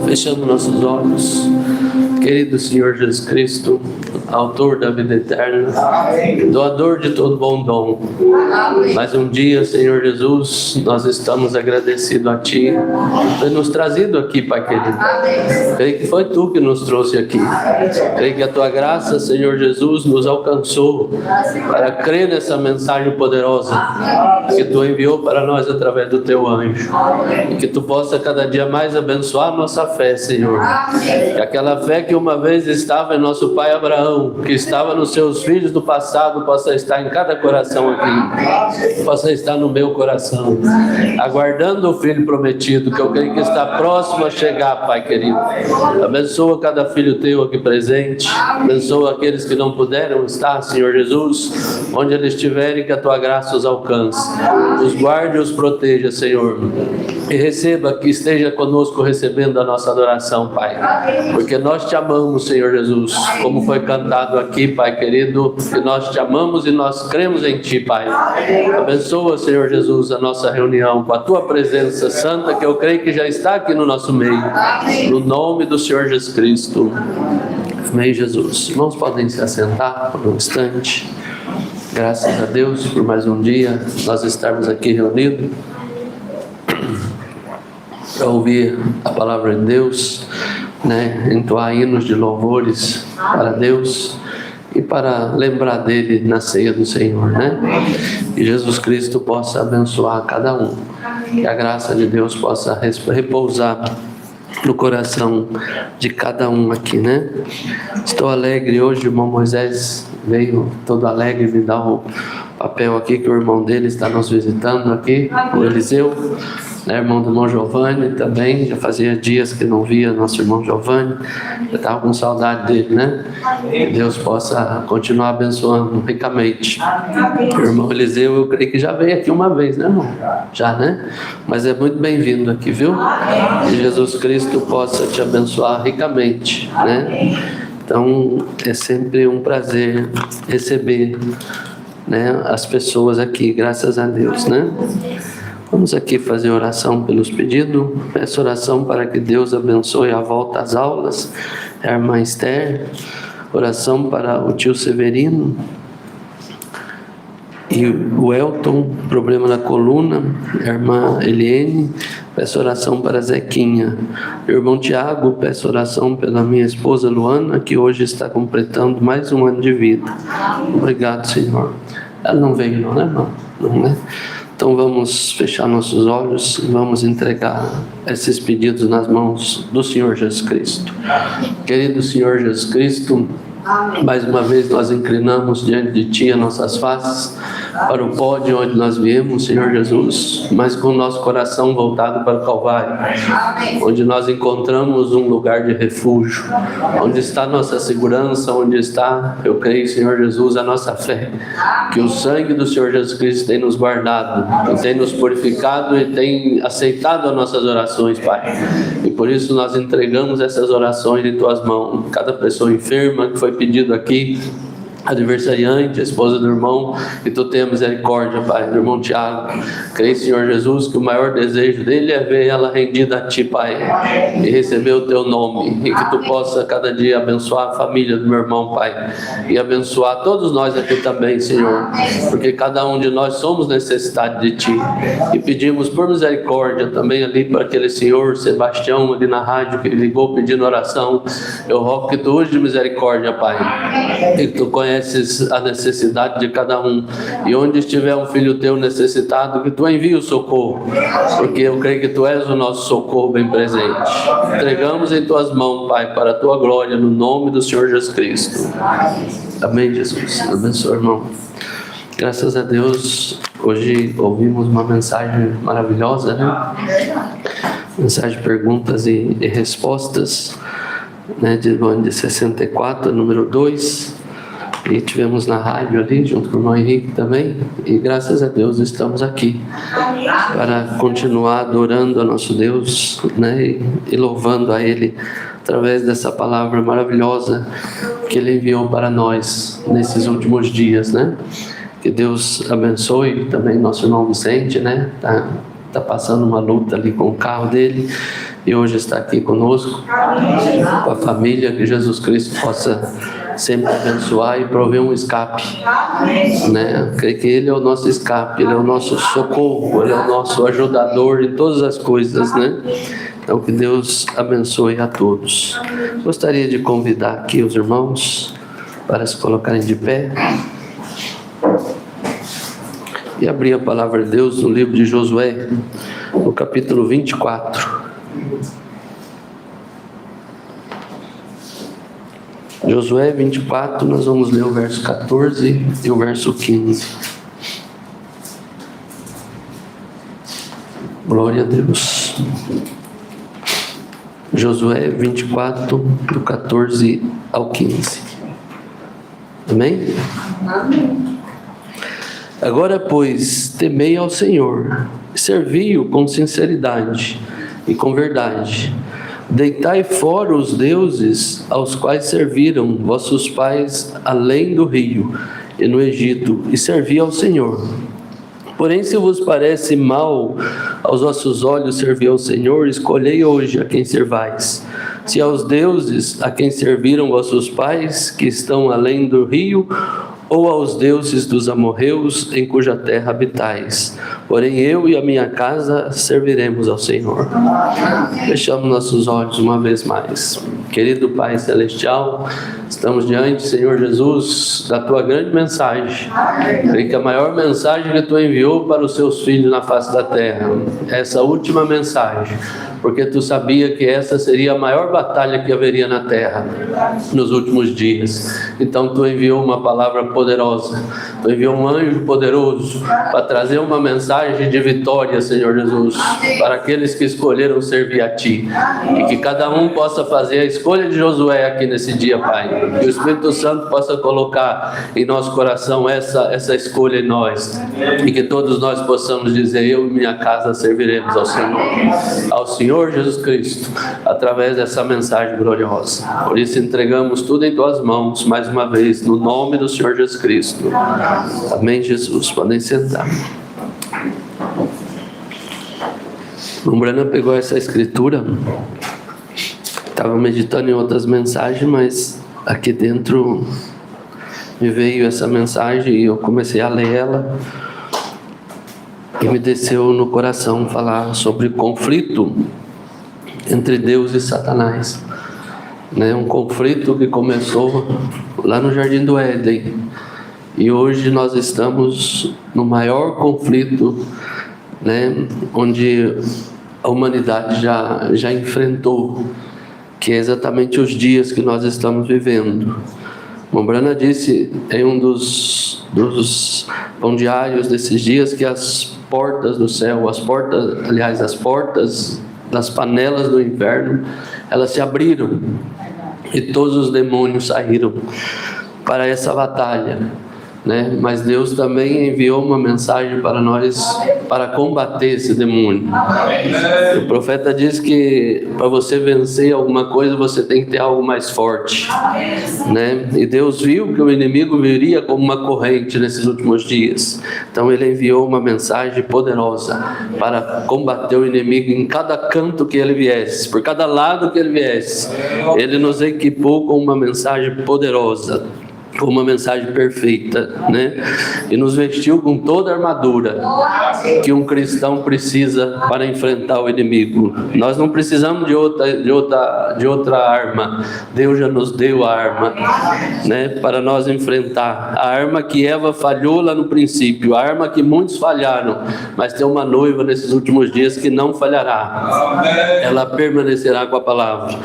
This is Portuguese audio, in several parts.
Fechando nossos olhos, querido Senhor Jesus Cristo, autor da vida eterna, doador de todo bom dom. Mais um dia, Senhor Jesus, nós estamos agradecidos a Ti por nos trazido aqui, Pai querido. Creio que foi Tu que nos trouxe aqui. Creio que a Tua graça, Senhor Jesus, nos alcançou para crer nessa mensagem poderosa que Tu enviou para nós através do Teu anjo. E que Tu possa cada dia mais abençoar a nossa fé, Senhor. Que aquela fé que uma vez estava em nosso pai Abraão, que estava nos seus filhos do passado, possa estar em cada coração aqui, possa estar no meu coração, aguardando o filho prometido, que eu creio que está próximo a chegar, Pai querido. Abençoa cada filho Teu aqui presente, abençoa aqueles que não puderam estar, Senhor Jesus, onde eles estiverem, que a Tua graça os alcance, os guarde e os proteja, Senhor, e receba, que esteja conosco recebendo a nossa adoração, Pai, porque nós Te amamos, Senhor Jesus, como foi cantado aqui, Pai querido, que nós Te amamos e nós cremos em Ti, Pai. Abençoa, Senhor Jesus, a nossa reunião com a Tua presença santa, que eu creio que já está aqui no nosso meio, no nome do Senhor Jesus Cristo. Amém, Jesus. Irmãos, podem se assentar por um instante. Graças a Deus por mais um dia nós estarmos aqui reunidos para ouvir a palavra de Deus, entoar hinos de louvores para Deus e para lembrar dele na ceia do Senhor, Que Jesus Cristo possa abençoar cada um, que a graça de Deus possa repousar no coração de cada um aqui, Estou alegre hoje, o irmão Moisés veio todo alegre me dar o papel aqui que o irmão dele está nos visitando aqui, o Eliseu, irmão do irmão Giovanni também, já fazia dias que não via nosso irmão Giovanni, já estava com saudade dele, Que Deus possa continuar abençoando ricamente. O irmão Eliseu, eu creio que já veio aqui uma vez, irmão? Já, Mas é muito bem-vindo aqui, viu? Que Jesus Cristo possa te abençoar ricamente, Então, é sempre um prazer receber, as pessoas aqui, graças a Deus, Vamos aqui fazer oração pelos pedidos. Peço oração para que Deus abençoe a volta às aulas, a irmã Esther. Oração para o tio Severino e o Elton, problema na coluna, a irmã Eliene. Peço oração para Zequinha. Irmão Tiago, peço oração pela minha esposa Luana, que hoje está completando mais um ano de vida. Obrigado, Senhor. Ela não veio não, irmão? Não, Então vamos fechar nossos olhos e vamos entregar esses pedidos nas mãos do Senhor Jesus Cristo. Querido Senhor Jesus Cristo, mais uma vez nós inclinamos diante de Ti as nossas faces para o pó de onde nós viemos, Senhor Jesus, mas com o nosso coração voltado para o Calvário, onde nós encontramos um lugar de refúgio, onde está a nossa segurança, onde está, eu creio, Senhor Jesus, a nossa fé, que o sangue do Senhor Jesus Cristo tem nos guardado, tem nos purificado e tem aceitado as nossas orações, Pai, e por isso nós entregamos essas orações em Tuas mãos. Cada pessoa enferma que foi pedido aqui, aniversariante, a esposa do irmão, que tu tenha misericórdia, Pai, do irmão Tiago. Creio, Senhor Jesus, que o maior desejo dele é ver ela rendida a Ti, Pai, e receber o Teu nome, e que Tu possa cada dia abençoar a família do meu irmão, Pai, e abençoar todos nós aqui também, Senhor, porque cada um de nós somos necessitados de Ti, e pedimos por misericórdia também ali para aquele senhor Sebastião ali na rádio que ligou pedindo oração. Eu rogo que Tu use misericórdia, Pai, e que Tu conheces a necessidade de cada um, e onde estiver um filho Teu necessitado, que Tu envie o socorro, porque eu creio que Tu és o nosso socorro bem presente. Entregamos em Tuas mãos, Pai, para a Tua glória, no nome do Senhor Jesus Cristo. Amém, Jesus. Abençoe, irmão. Graças a Deus, hoje ouvimos uma mensagem maravilhosa, né? Mensagem de perguntas e respostas, né? Do ano de 64, número 2. E tivemos na rádio ali, junto com o irmão Henrique também. E graças a Deus estamos aqui para continuar adorando a nosso Deus, né? E louvando a Ele através dessa palavra maravilhosa que Ele enviou para nós nesses últimos dias, né? Que Deus abençoe também nosso irmão Vicente, né? Tá passando uma luta ali com o carro dele e hoje está aqui conosco, com a família. Que Jesus Cristo possa sempre abençoar e prover um escape, né? Creio que Ele é o nosso escape, Ele é o nosso socorro, Ele é o nosso ajudador em todas as coisas, né? Então que Deus abençoe a todos. Gostaria de convidar aqui os irmãos para se colocarem de pé e abrir a palavra de Deus no livro de Josué, no capítulo 24. Josué 24, nós vamos ler o verso 14 e o verso 15. Glória a Deus. Josué 24, do 14 ao 15. Amém? Amém. Agora, pois, temei ao Senhor, servi-o com sinceridade e com verdade. Deitai fora os deuses aos quais serviram vossos pais além do rio e no Egito, e servi ao Senhor. Porém, se vos parece mal aos vossos olhos servir ao Senhor, escolhei hoje a quem servais. Se aos deuses a quem serviram vossos pais, que estão além do rio, ou aos deuses dos amorreus em cuja terra habitais. Porém eu e a minha casa serviremos ao Senhor. Fechamos nossos olhos uma vez mais. Querido Pai Celestial, estamos diante, Senhor Jesus, da Tua grande mensagem. Creio que a maior mensagem que Tu enviou para os Seus filhos na face da terra, essa última mensagem, porque Tu sabia que essa seria a maior batalha que haveria na terra nos últimos dias. Então Tu enviou uma palavra poderosa, Tu enviou um anjo poderoso para trazer uma mensagem de vitória, Senhor Jesus, para aqueles que escolheram servir a Ti, e que cada um possa fazer a escolha de Josué aqui nesse dia, Pai. Que o Espírito Santo possa colocar em nosso coração essa escolha em nós, e que todos nós possamos dizer: eu e minha casa serviremos ao Senhor Jesus Cristo, através dessa mensagem gloriosa. Por isso entregamos tudo em Tuas mãos, mais uma vez, no nome do Senhor Jesus Cristo. Amém, Jesus. Podem sentar. O Brana pegou essa escritura, estava meditando em outras mensagens, mas aqui dentro me veio essa mensagem e eu comecei a ler ela, e me desceu no coração falar sobre conflito entre Deus e Satanás, né? Um conflito que começou lá no Jardim do Éden, e hoje nós estamos no maior conflito, né? Onde a humanidade já enfrentou, que é exatamente os dias que nós estamos vivendo. Mombrana disse em um dos pão diários desses dias que as portas do céu, as portas das panelas do inferno, elas se abriram e todos os demônios saíram para essa batalha, né? Mas Deus também enviou uma mensagem para nós, para combater esse demônio. O profeta diz que para você vencer alguma coisa, você tem que ter algo mais forte, né? E Deus viu que o inimigo viria como uma corrente nesses últimos dias. Então ele enviou uma mensagem poderosa para combater o inimigo em cada canto que ele viesse, por cada lado que ele viesse. Ele nos equipou com uma mensagem poderosa, com uma mensagem perfeita, né? E nos vestiu com toda a armadura que um cristão precisa para enfrentar o inimigo. Nós não precisamos de outra arma. Deus já nos deu a arma, né? Para nós enfrentar. A arma que Eva falhou lá no princípio, a arma que muitos falharam, mas tem uma noiva nesses últimos dias que não falhará. Ela permanecerá com a palavra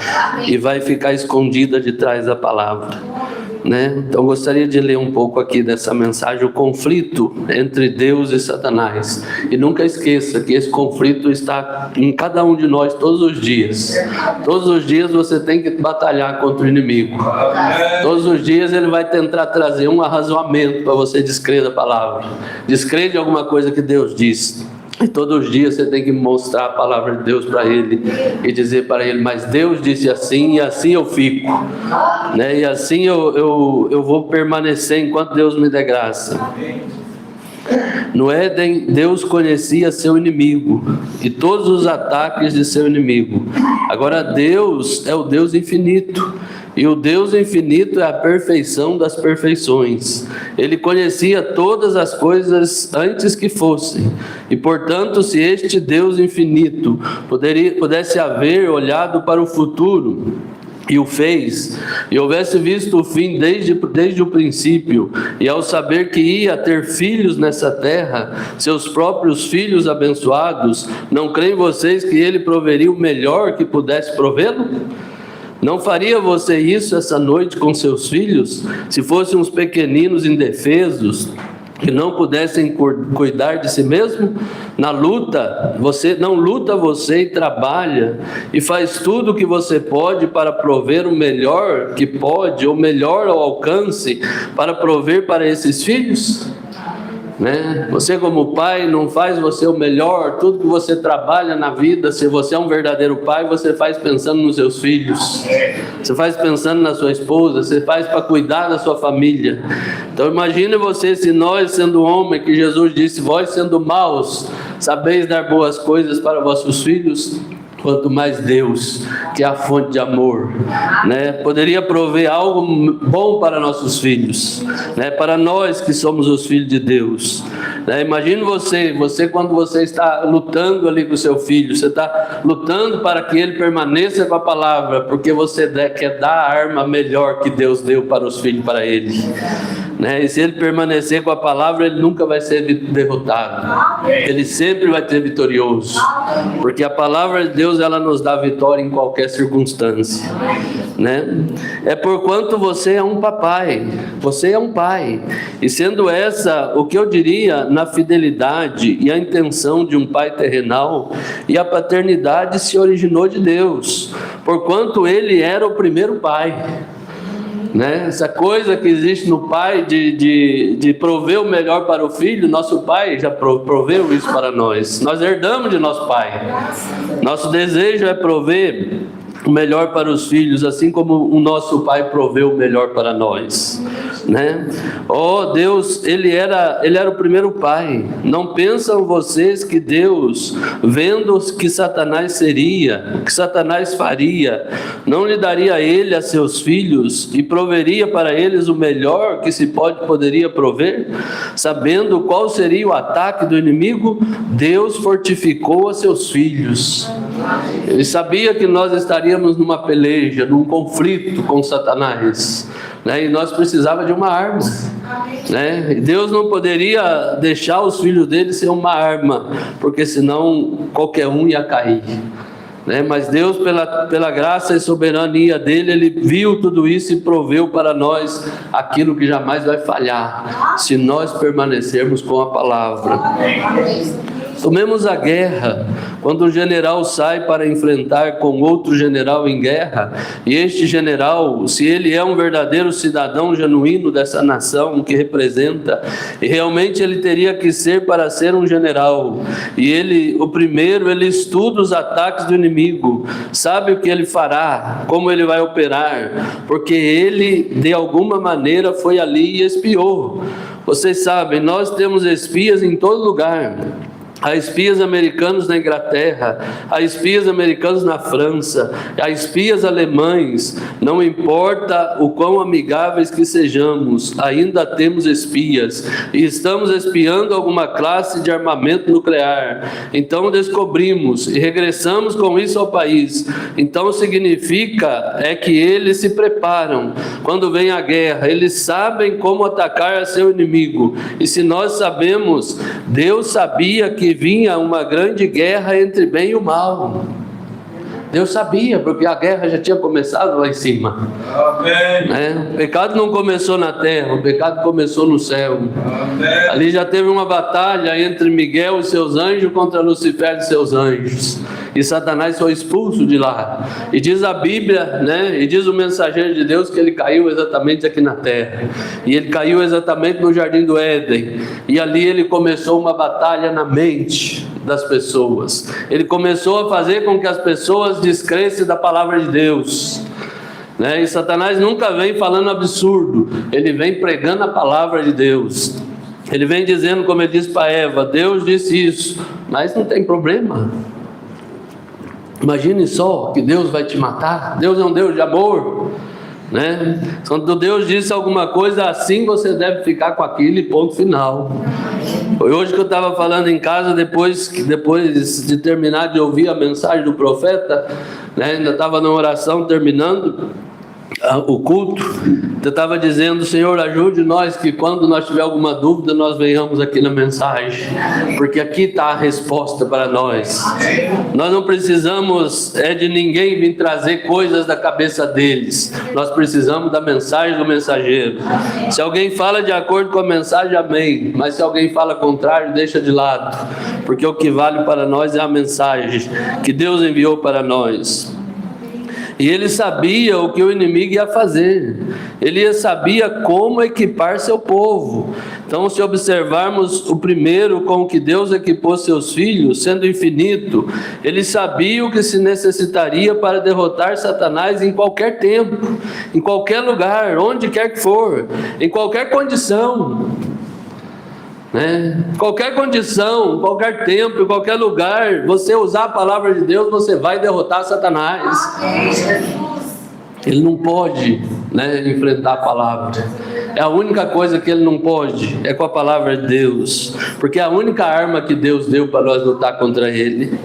e vai ficar escondida de trás da palavra, né? Então gostaria de ler um pouco aqui dessa mensagem, o conflito entre Deus e Satanás. E nunca esqueça que esse conflito está em cada um de nós todos os dias. Todos os dias você tem que batalhar contra o inimigo. Todos os dias ele vai tentar trazer um arrazoamento para você descrer da palavra, descrer de alguma coisa que Deus diz. E todos os dias você tem que mostrar a palavra de Deus para ele e dizer para ele: mas Deus disse assim e assim eu fico, né? E assim eu vou permanecer enquanto Deus me der graça. No Éden, Deus conhecia seu inimigo e todos os ataques de seu inimigo. Agora Deus é o Deus infinito. E o Deus infinito é a perfeição das perfeições. Ele conhecia todas as coisas antes que fossem. E portanto, se este Deus infinito pudesse haver olhado para o futuro, e o fez, e houvesse visto o fim desde o princípio, e ao saber que ia ter filhos nessa terra, seus próprios filhos abençoados, não creem vocês que ele proveria o melhor que pudesse provê-lo? Não faria você isso essa noite com seus filhos, se fossem uns pequeninos indefesos, que não pudessem cuidar de si mesmo? Na luta, você e trabalha, e faz tudo o que você pode para prover o melhor que pode, ou melhor ao alcance, para prover para esses filhos? Né? Você como pai não faz você o melhor, tudo que você trabalha na vida, se você é um verdadeiro pai, você faz pensando nos seus filhos, você faz pensando na sua esposa, você faz para cuidar da sua família. Então imagine você, se nós sendo homem, que Jesus disse: vós sendo maus, sabeis dar boas coisas para vossos filhos, quanto mais Deus, que é a fonte de amor, né? Poderia prover algo bom para nossos filhos, né? Para nós que somos os filhos de Deus, né? Imagine você quando você está lutando ali com o seu filho, você está lutando para que ele permaneça com a palavra, porque você quer dar a arma melhor que Deus deu para os filhos, para ele, né? E se ele permanecer com a palavra, ele nunca vai ser derrotado, ele sempre vai ser vitorioso, porque a palavra de Deus, ela nos dá vitória em qualquer circunstância, né? É porquanto você é um papai, você é um pai, e sendo essa, o que eu diria, na fidelidade e a intenção de um pai terrenal, e a paternidade se originou de Deus, porquanto ele era o primeiro pai, né? Essa coisa que existe no pai de prover o melhor para o filho, nosso pai já proveu isso para nós. Nós herdamos de nosso pai. Nosso desejo é prover o melhor para os filhos, assim como o nosso pai proveu o melhor para nós, né? Oh Deus, ele era o primeiro pai. Não pensam vocês que Deus, vendo que Satanás seria, que Satanás faria, não lhe daria a ele a seus filhos e proveria para eles o melhor que poderia prover? Sabendo qual seria o ataque do inimigo, Deus fortificou a seus filhos. Ele sabia que nós estaríamos numa peleja, num conflito com Satanás, né? E nós precisávamos de uma arma, né? E Deus não poderia deixar os filhos dele ser uma arma, porque senão qualquer um ia cair, né? Mas Deus, pela graça e soberania dele, ele viu tudo isso e proveu para nós aquilo que jamais vai falhar, se nós permanecermos com a palavra. Tomemos a guerra Quando um general sai para enfrentar com outro general em guerra, e este general, se ele é um verdadeiro cidadão genuíno dessa nação que representa, e realmente ele teria que ser para ser um general, e ele, o primeiro, ele estuda os ataques do inimigo, sabe o que ele fará, como ele vai operar, porque ele, de alguma maneira, foi ali e espiou. Vocês sabem, nós temos espias em todo lugar. Há espias americanos na Inglaterra, há espias americanos na França, há espias alemães. Não importa o quão amigáveis que sejamos, ainda temos espias. E estamos espiando alguma classe de armamento nuclear. Então descobrimos e regressamos com isso ao país. Então significa que eles se preparam. Quando vem a guerra, eles sabem como atacar a seu inimigo. E se nós sabemos, Deus sabia que vinha uma grande guerra entre bem e o mal. Deus sabia, porque a guerra já tinha começado lá em cima. O pecado não começou na terra, o pecado começou no céu. Ali já teve uma batalha entre Miguel e seus anjos contra Lucifer e seus anjos. E Satanás foi expulso de lá. E diz a Bíblia, e diz o mensageiro de Deus que ele caiu exatamente aqui na terra. E ele caiu exatamente no Jardim do Éden. E ali ele começou uma batalha na mente das pessoas. Ele começou a fazer com que as pessoas descressem da palavra de Deus. E Satanás nunca vem falando absurdo. Ele vem pregando a palavra de Deus. Ele vem dizendo, como ele disse para Eva, Deus disse isso. Mas não tem problema. Imagine só que Deus vai te matar. Deus é um Deus de amor, Quando Deus disse alguma coisa assim, você deve ficar com aquilo e ponto final. Foi hoje que eu estava falando em casa, depois de terminar de ouvir a mensagem do profeta, ainda estava na oração terminando o culto. Eu estava dizendo, Senhor, ajude nós, que quando nós tiver alguma dúvida, nós venhamos aqui na mensagem, porque aqui está a resposta para nós. Nós não precisamos de ninguém vir trazer coisas da cabeça deles. Nós precisamos da mensagem do mensageiro. Se alguém fala de acordo com a mensagem, amém, mas se alguém fala contrário, deixa de lado, porque o que vale para nós é a mensagem que Deus enviou para nós. E ele sabia o que o inimigo ia fazer. Ele sabia como equipar seu povo. Então, se observarmos o primeiro com que Deus equipou seus filhos, sendo infinito, ele sabia o que se necessitaria para derrotar Satanás em qualquer tempo, em qualquer lugar, onde quer que for, em qualquer condição. Qualquer condição, qualquer tempo, em qualquer lugar, você usar a palavra de Deus, você vai derrotar Satanás. Ele não pode enfrentar a palavra. É a única coisa que ele não pode, é com a palavra de Deus, porque é a única arma que Deus deu para nós lutar contra ele.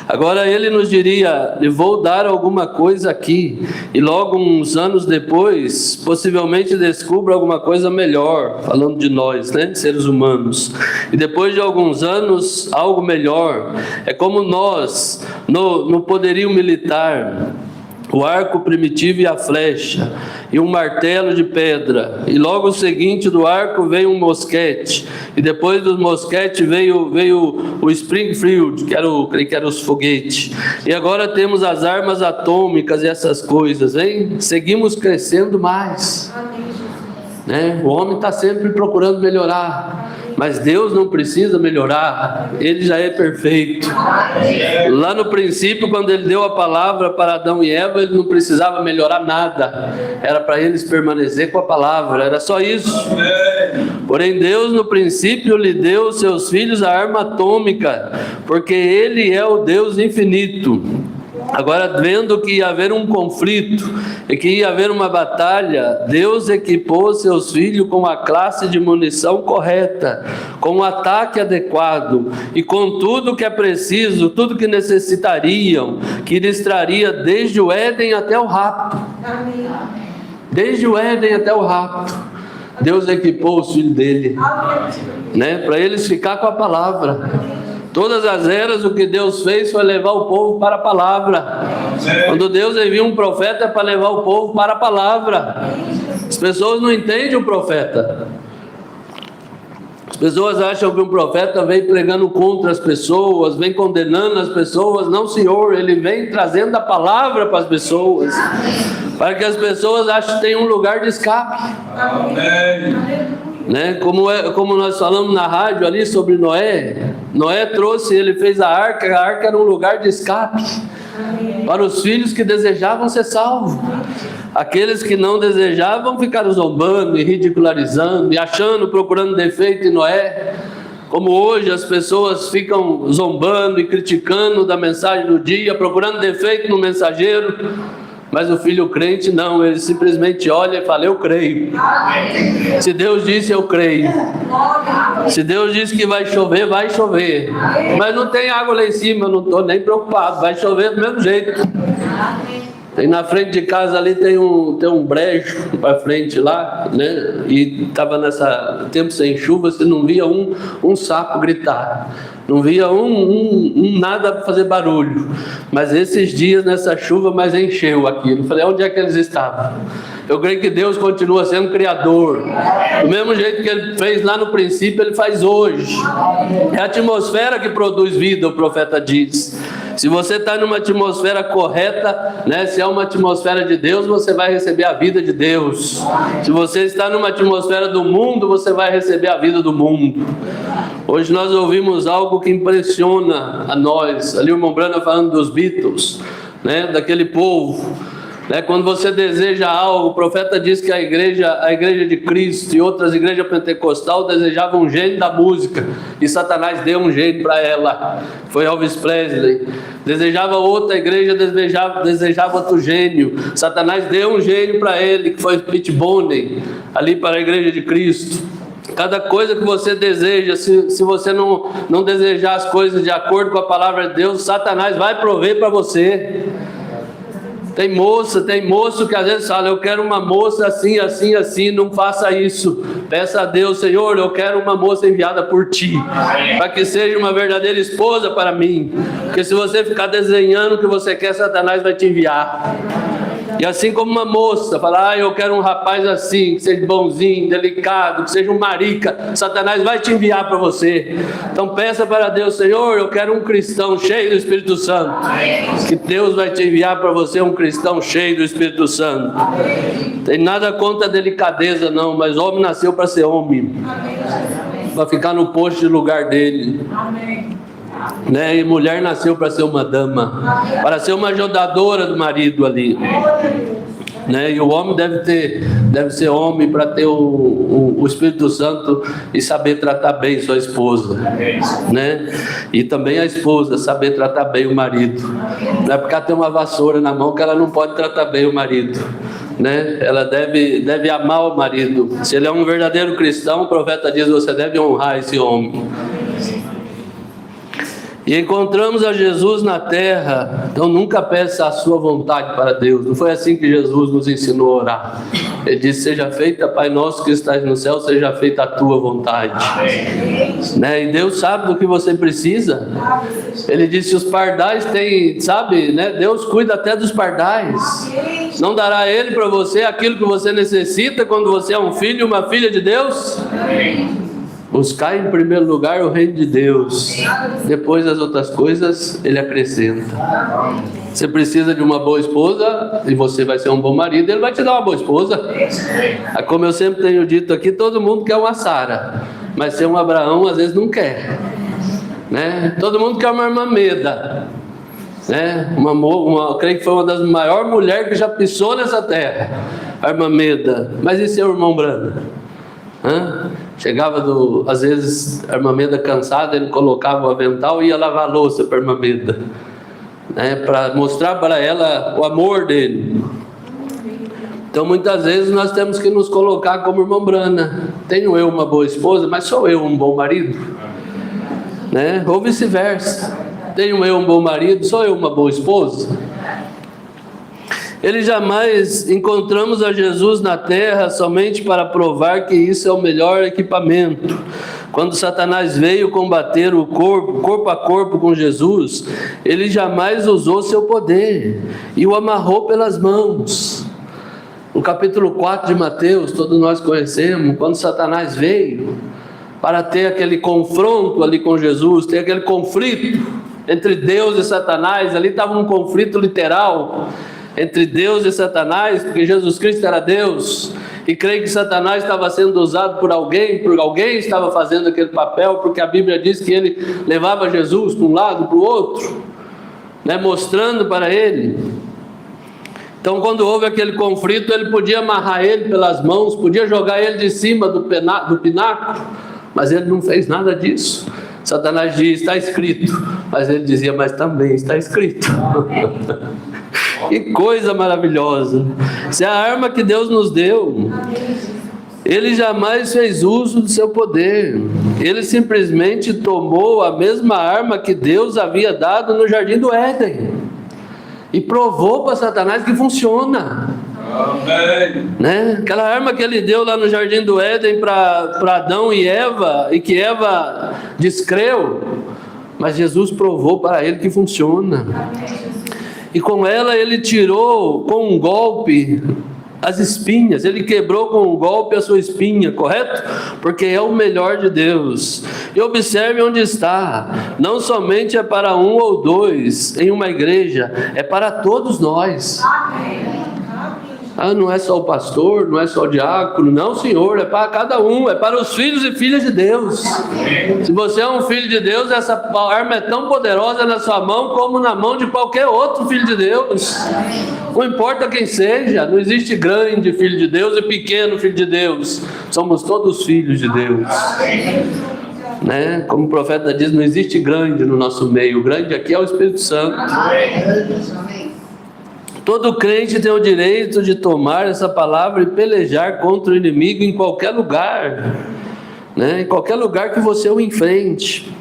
Agora ele nos diria, vou dar alguma coisa aqui, e logo uns anos depois, possivelmente descubra alguma coisa melhor, falando de nós, seres humanos. E depois de alguns anos, algo melhor. É como nós, no poderio militar, o arco primitivo e a flecha, e um martelo de pedra, e logo o seguinte do arco veio um mosquete, e depois do mosquete veio o Springfield, que era os foguetes, e agora temos as armas atômicas e essas coisas, seguimos crescendo mais. O homem está sempre procurando melhorar, mas Deus não precisa melhorar, Ele já é perfeito. Lá no princípio, quando Ele deu a palavra para Adão e Eva, Ele não precisava melhorar nada, era para eles permanecer com a palavra, era só isso. Porém Deus no princípio lhe deu aos seus filhos a arma atômica, porque Ele é o Deus infinito. Agora, vendo que ia haver um conflito e que ia haver uma batalha, Deus equipou seus filhos com a classe de munição correta, com o ataque adequado e com tudo que é preciso, tudo que necessitariam, que lhes traria desde o Éden até o rapto. Desde o Éden até o rapto, Deus equipou os filhos dele, para eles ficar com a palavra. Todas as eras o que Deus fez foi levar o povo para a palavra. Quando Deus envia um profeta é para levar o povo para a palavra. As pessoas não entendem o profeta. As pessoas acham que um profeta vem pregando contra as pessoas, vem condenando as pessoas. Não, Senhor, ele vem trazendo a palavra para as pessoas, para que as pessoas achem que tem um lugar de escape. Amém. Né? Como nós falamos na rádio ali sobre Noé. Noé trouxe, ele fez a arca era um lugar de escape para os filhos que desejavam ser salvos. Aqueles que não desejavam ficaram zombando e ridicularizando e achando, procurando defeito em Noé. Como hoje as pessoas ficam zombando e criticando da mensagem do dia, procurando defeito no mensageiro. Mas o filho crente não, ele simplesmente olha e fala: eu creio. Se Deus disse, eu creio. Se Deus disse que vai chover, vai chover. Mas não tem água lá em cima, eu não estou nem preocupado, vai chover do mesmo jeito. Tem na frente de casa ali, tem um brejo para frente lá, né? E estava nessa tempo sem chuva, você não via um sapo gritar, não via um nada para fazer barulho. Mas esses dias nessa chuva, mas encheu aquilo. Eu falei: onde é que eles estavam? Eu creio que Deus continua sendo criador. Do mesmo jeito que ele fez lá no princípio, ele faz hoje. É a atmosfera que produz vida, o profeta diz. Se você está numa atmosfera correta, né, se é uma atmosfera de Deus, você vai receber a vida de Deus. Se você está numa atmosfera do mundo, você vai receber a vida do mundo. Hoje nós ouvimos algo que impressiona a nós. Ali o irmão Brana falando dos Beatles, né, daquele povo. Né, quando você deseja algo, o profeta diz que a igreja de Cristo e outras igrejas pentecostais desejavam um gênio da música, e Satanás deu um gênio para ela, foi Elvis Presley. Desejava outra igreja, desejava outro gênio, Satanás deu um gênio para ele, que foi Pete Boney, ali para a igreja de Cristo. Cada coisa que você deseja, se você não desejar as coisas de acordo com a palavra de Deus, Satanás vai prover para você. Tem moço que às vezes fala: eu quero uma moça assim, assim, assim. Não faça isso. Peça a Deus: Senhor, eu quero uma moça enviada por Ti, para que seja uma verdadeira esposa para mim. Porque se você ficar desenhando o que você quer, Satanás vai te enviar. E assim como uma moça fala: eu quero um rapaz assim, que seja bonzinho, delicado, que seja um marica, Satanás vai te enviar para você. Então peça para Deus: Senhor, eu quero um cristão cheio do Espírito Santo. Que Deus vai te enviar para você um cristão cheio do Espírito Santo. Tem nada contra a delicadeza não, mas homem nasceu para ser homem, para ficar no posto de lugar dele. Né? E mulher nasceu para ser uma dama, para ser uma ajudadora do marido ali, né? E o homem deve ser homem para ter o Espírito Santo e saber tratar bem sua esposa, né? E também a esposa saber tratar bem o marido. Não é porque ela tem uma vassoura na mão que ela não pode tratar bem o marido, né? Ela deve amar o marido. Se ele é um verdadeiro cristão, o profeta diz: você deve honrar esse homem. E encontramos a Jesus na terra. Então nunca peça a sua vontade para Deus. Não foi assim que Jesus nos ensinou a orar. Ele disse: seja feita, Pai nosso que estás no céu, seja feita a tua vontade. Né? E Deus sabe do que você precisa. Ele disse: os pardais têm, sabe, né? Deus cuida até dos pardais. Não dará Ele para você aquilo que você necessita quando você é um filho e uma filha de Deus? Buscar em primeiro lugar o reino de Deus, depois as outras coisas Ele acrescenta. Você precisa de uma boa esposa e você vai ser um bom marido, Ele vai te dar uma boa esposa. Como eu sempre tenho dito aqui, todo mundo quer uma Sara, mas ser um Abraão às vezes não quer, né? Todo mundo quer uma irmã Meda, né? Eu creio que foi uma das maiores mulheres que já pisou nessa terra, a irmã Meda. Mas e seu irmão Brana? Chegava às vezes a irmã Meda cansada, ele colocava o avental e ia lavar a louça para a irmã Meda, né, para mostrar para ela o amor dele. Então muitas vezes nós temos que nos colocar como irmão Brana: tenho eu uma boa esposa, mas sou eu um bom marido, né? Ou vice-versa: tenho eu um bom marido, sou eu uma boa esposa. Encontramos a Jesus na terra somente para provar que isso é o melhor equipamento. Quando Satanás veio combater o corpo a corpo com Jesus, ele jamais usou seu poder e o amarrou pelas mãos. No capítulo 4 de Mateus, todos nós conhecemos, quando Satanás veio, para ter aquele confronto ali com Jesus, ter aquele conflito entre Deus e Satanás. Ali estava um conflito literal entre Deus e Satanás, porque Jesus Cristo era Deus, e creio que Satanás estava sendo usado por alguém estava fazendo aquele papel, porque a Bíblia diz que ele levava Jesus para um lado, para o outro, né, mostrando para ele. Então, quando houve aquele conflito, ele podia amarrar ele pelas mãos, podia jogar ele de cima do pináculo, mas ele não fez nada disso. Satanás diz, está escrito, mas ele dizia, mas também está escrito. Que coisa maravilhosa! Essa é a arma que Deus nos deu. Ele jamais fez uso do seu poder. Ele simplesmente tomou a mesma arma que Deus havia dado no Jardim do Éden e provou para Satanás que funciona. Amém. Né? Aquela arma que ele deu lá no Jardim do Éden para Adão e Eva, e que Eva descreu, mas Jesus provou para ele que funciona. E com ela ele tirou com um golpe as espinhas, ele quebrou com um golpe a sua espinha, correto? Porque é o melhor de Deus. E observe onde está, não somente é para um ou dois em uma igreja, é para todos nós. Não é só o pastor, não é só o diácono, não, Senhor, é para cada um, é para os filhos e filhas de Deus. Se você é um filho de Deus, essa arma é tão poderosa na sua mão como na mão de qualquer outro filho de Deus. Não importa quem seja, não existe grande filho de Deus e pequeno filho de Deus, somos todos filhos de Deus. Né? Como o profeta diz, não existe grande no nosso meio, o grande aqui é o Espírito Santo. Todo crente tem o direito de tomar essa palavra e pelejar contra o inimigo em qualquer lugar, né? Em qualquer lugar que você o enfrente,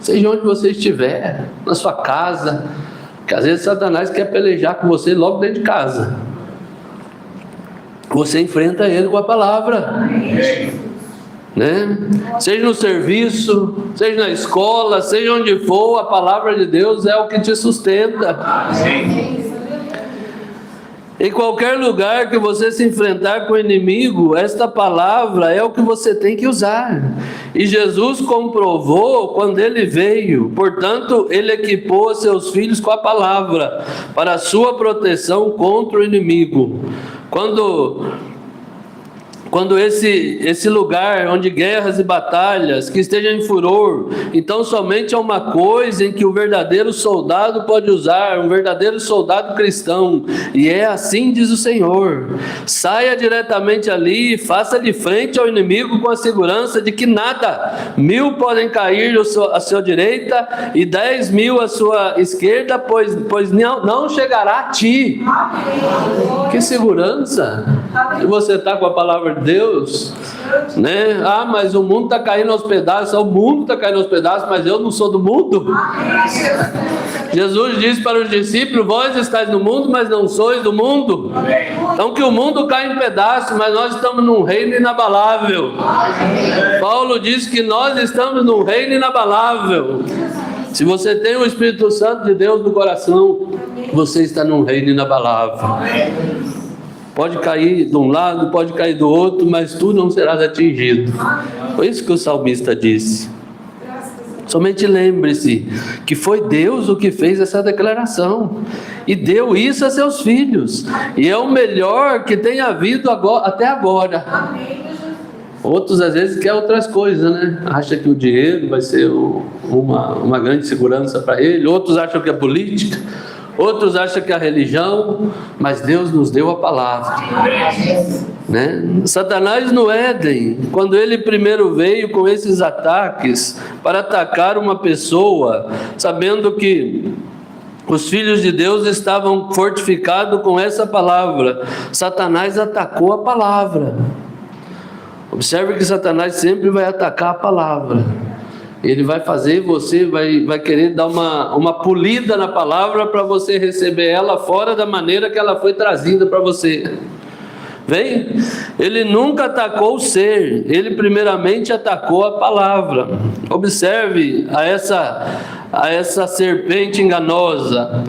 seja onde você estiver, na sua casa, porque às vezes Satanás quer pelejar com você logo dentro de casa. Você enfrenta ele com a palavra, né? Seja no serviço, seja na escola, seja onde for, a palavra de Deus é o que te sustenta. Em qualquer lugar que você se enfrentar com o inimigo, esta palavra é o que você tem que usar. E Jesus comprovou quando ele veio. Portanto, ele equipou a seus filhos com a palavra para a sua proteção contra o inimigo. Quando esse lugar onde guerras e batalhas que esteja em furor, então somente há uma coisa em que o verdadeiro soldado pode usar, um verdadeiro soldado cristão, e é assim diz o Senhor: saia diretamente ali e faça de frente ao inimigo com a segurança de que nada, 1000 podem cair à sua direita e 10.000 à sua esquerda, pois não chegará a ti. Que segurança! E você está com a palavra de Deus, né? Mas o mundo está caindo aos pedaços. O mundo está caindo aos pedaços, mas eu não sou do mundo. Jesus disse para os discípulos: vós estáis no mundo, mas não sois do mundo. Então que o mundo cai em pedaços, mas nós estamos num reino inabalável. Paulo diz que nós estamos num reino inabalável. Se você tem o Espírito Santo de Deus no coração, você está num reino inabalável. Pode cair de um lado, pode cair do outro, mas tu não serás atingido. Foi isso que o salmista disse. Somente lembre-se que foi Deus o que fez essa declaração e deu isso a seus filhos, e é o melhor que tem havido até agora. Outros às vezes querem outras coisas, né? Acha que o dinheiro vai ser uma grande segurança para ele. Outros acham que é política. Outros acham que é a religião, mas Deus nos deu a palavra, né? Satanás no Éden, quando ele primeiro veio com esses ataques para atacar uma pessoa, sabendo que os filhos de Deus estavam fortificados com essa palavra, Satanás atacou a palavra. Observe que Satanás sempre vai atacar a palavra. Ele vai fazer, você vai querer dar uma polida na palavra para você receber ela fora da maneira que ela foi trazida para você. Vem? Ele nunca atacou o ser, ele primeiramente atacou a palavra. Observe a essa serpente enganosa,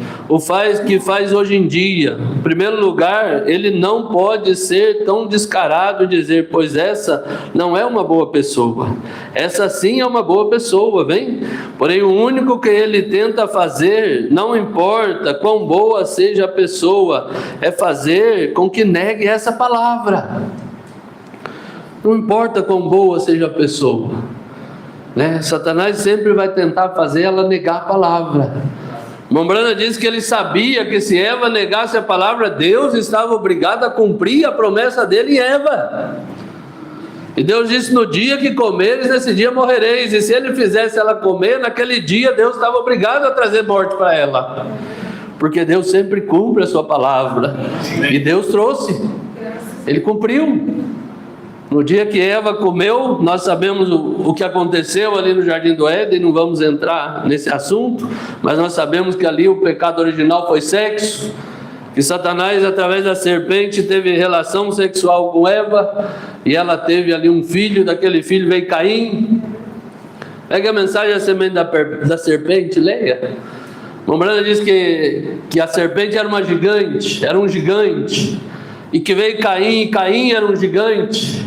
que faz hoje em dia. Em primeiro lugar, ele não pode ser tão descarado e dizer, pois essa não é uma boa pessoa. Essa sim é uma boa pessoa, vem? Porém, o único que ele tenta fazer, não importa quão boa seja a pessoa, é fazer com que negue essa palavra. Não importa quão boa seja a pessoa, né? Satanás sempre vai tentar fazer ela negar a palavra. Mombrana diz que ele sabia que se Eva negasse a palavra, Deus estava obrigado a cumprir a promessa dele em Eva. E Deus disse, no dia que comeres, nesse dia morrereis. E se ele fizesse ela comer, naquele dia Deus estava obrigado a trazer morte para ela. Porque Deus sempre cumpre a sua palavra. E Deus trouxe. Ele cumpriu. No dia que Eva comeu, nós sabemos o que aconteceu ali no Jardim do Éden, não vamos entrar nesse assunto, mas nós sabemos que ali o pecado original foi sexo, que Satanás, através da serpente, teve relação sexual com Eva, e ela teve ali um filho, daquele filho veio Caim. Pega a mensagem da semente da serpente, leia. Mombrana diz que a serpente era um gigante, e que veio Caim, e Caim era um gigante,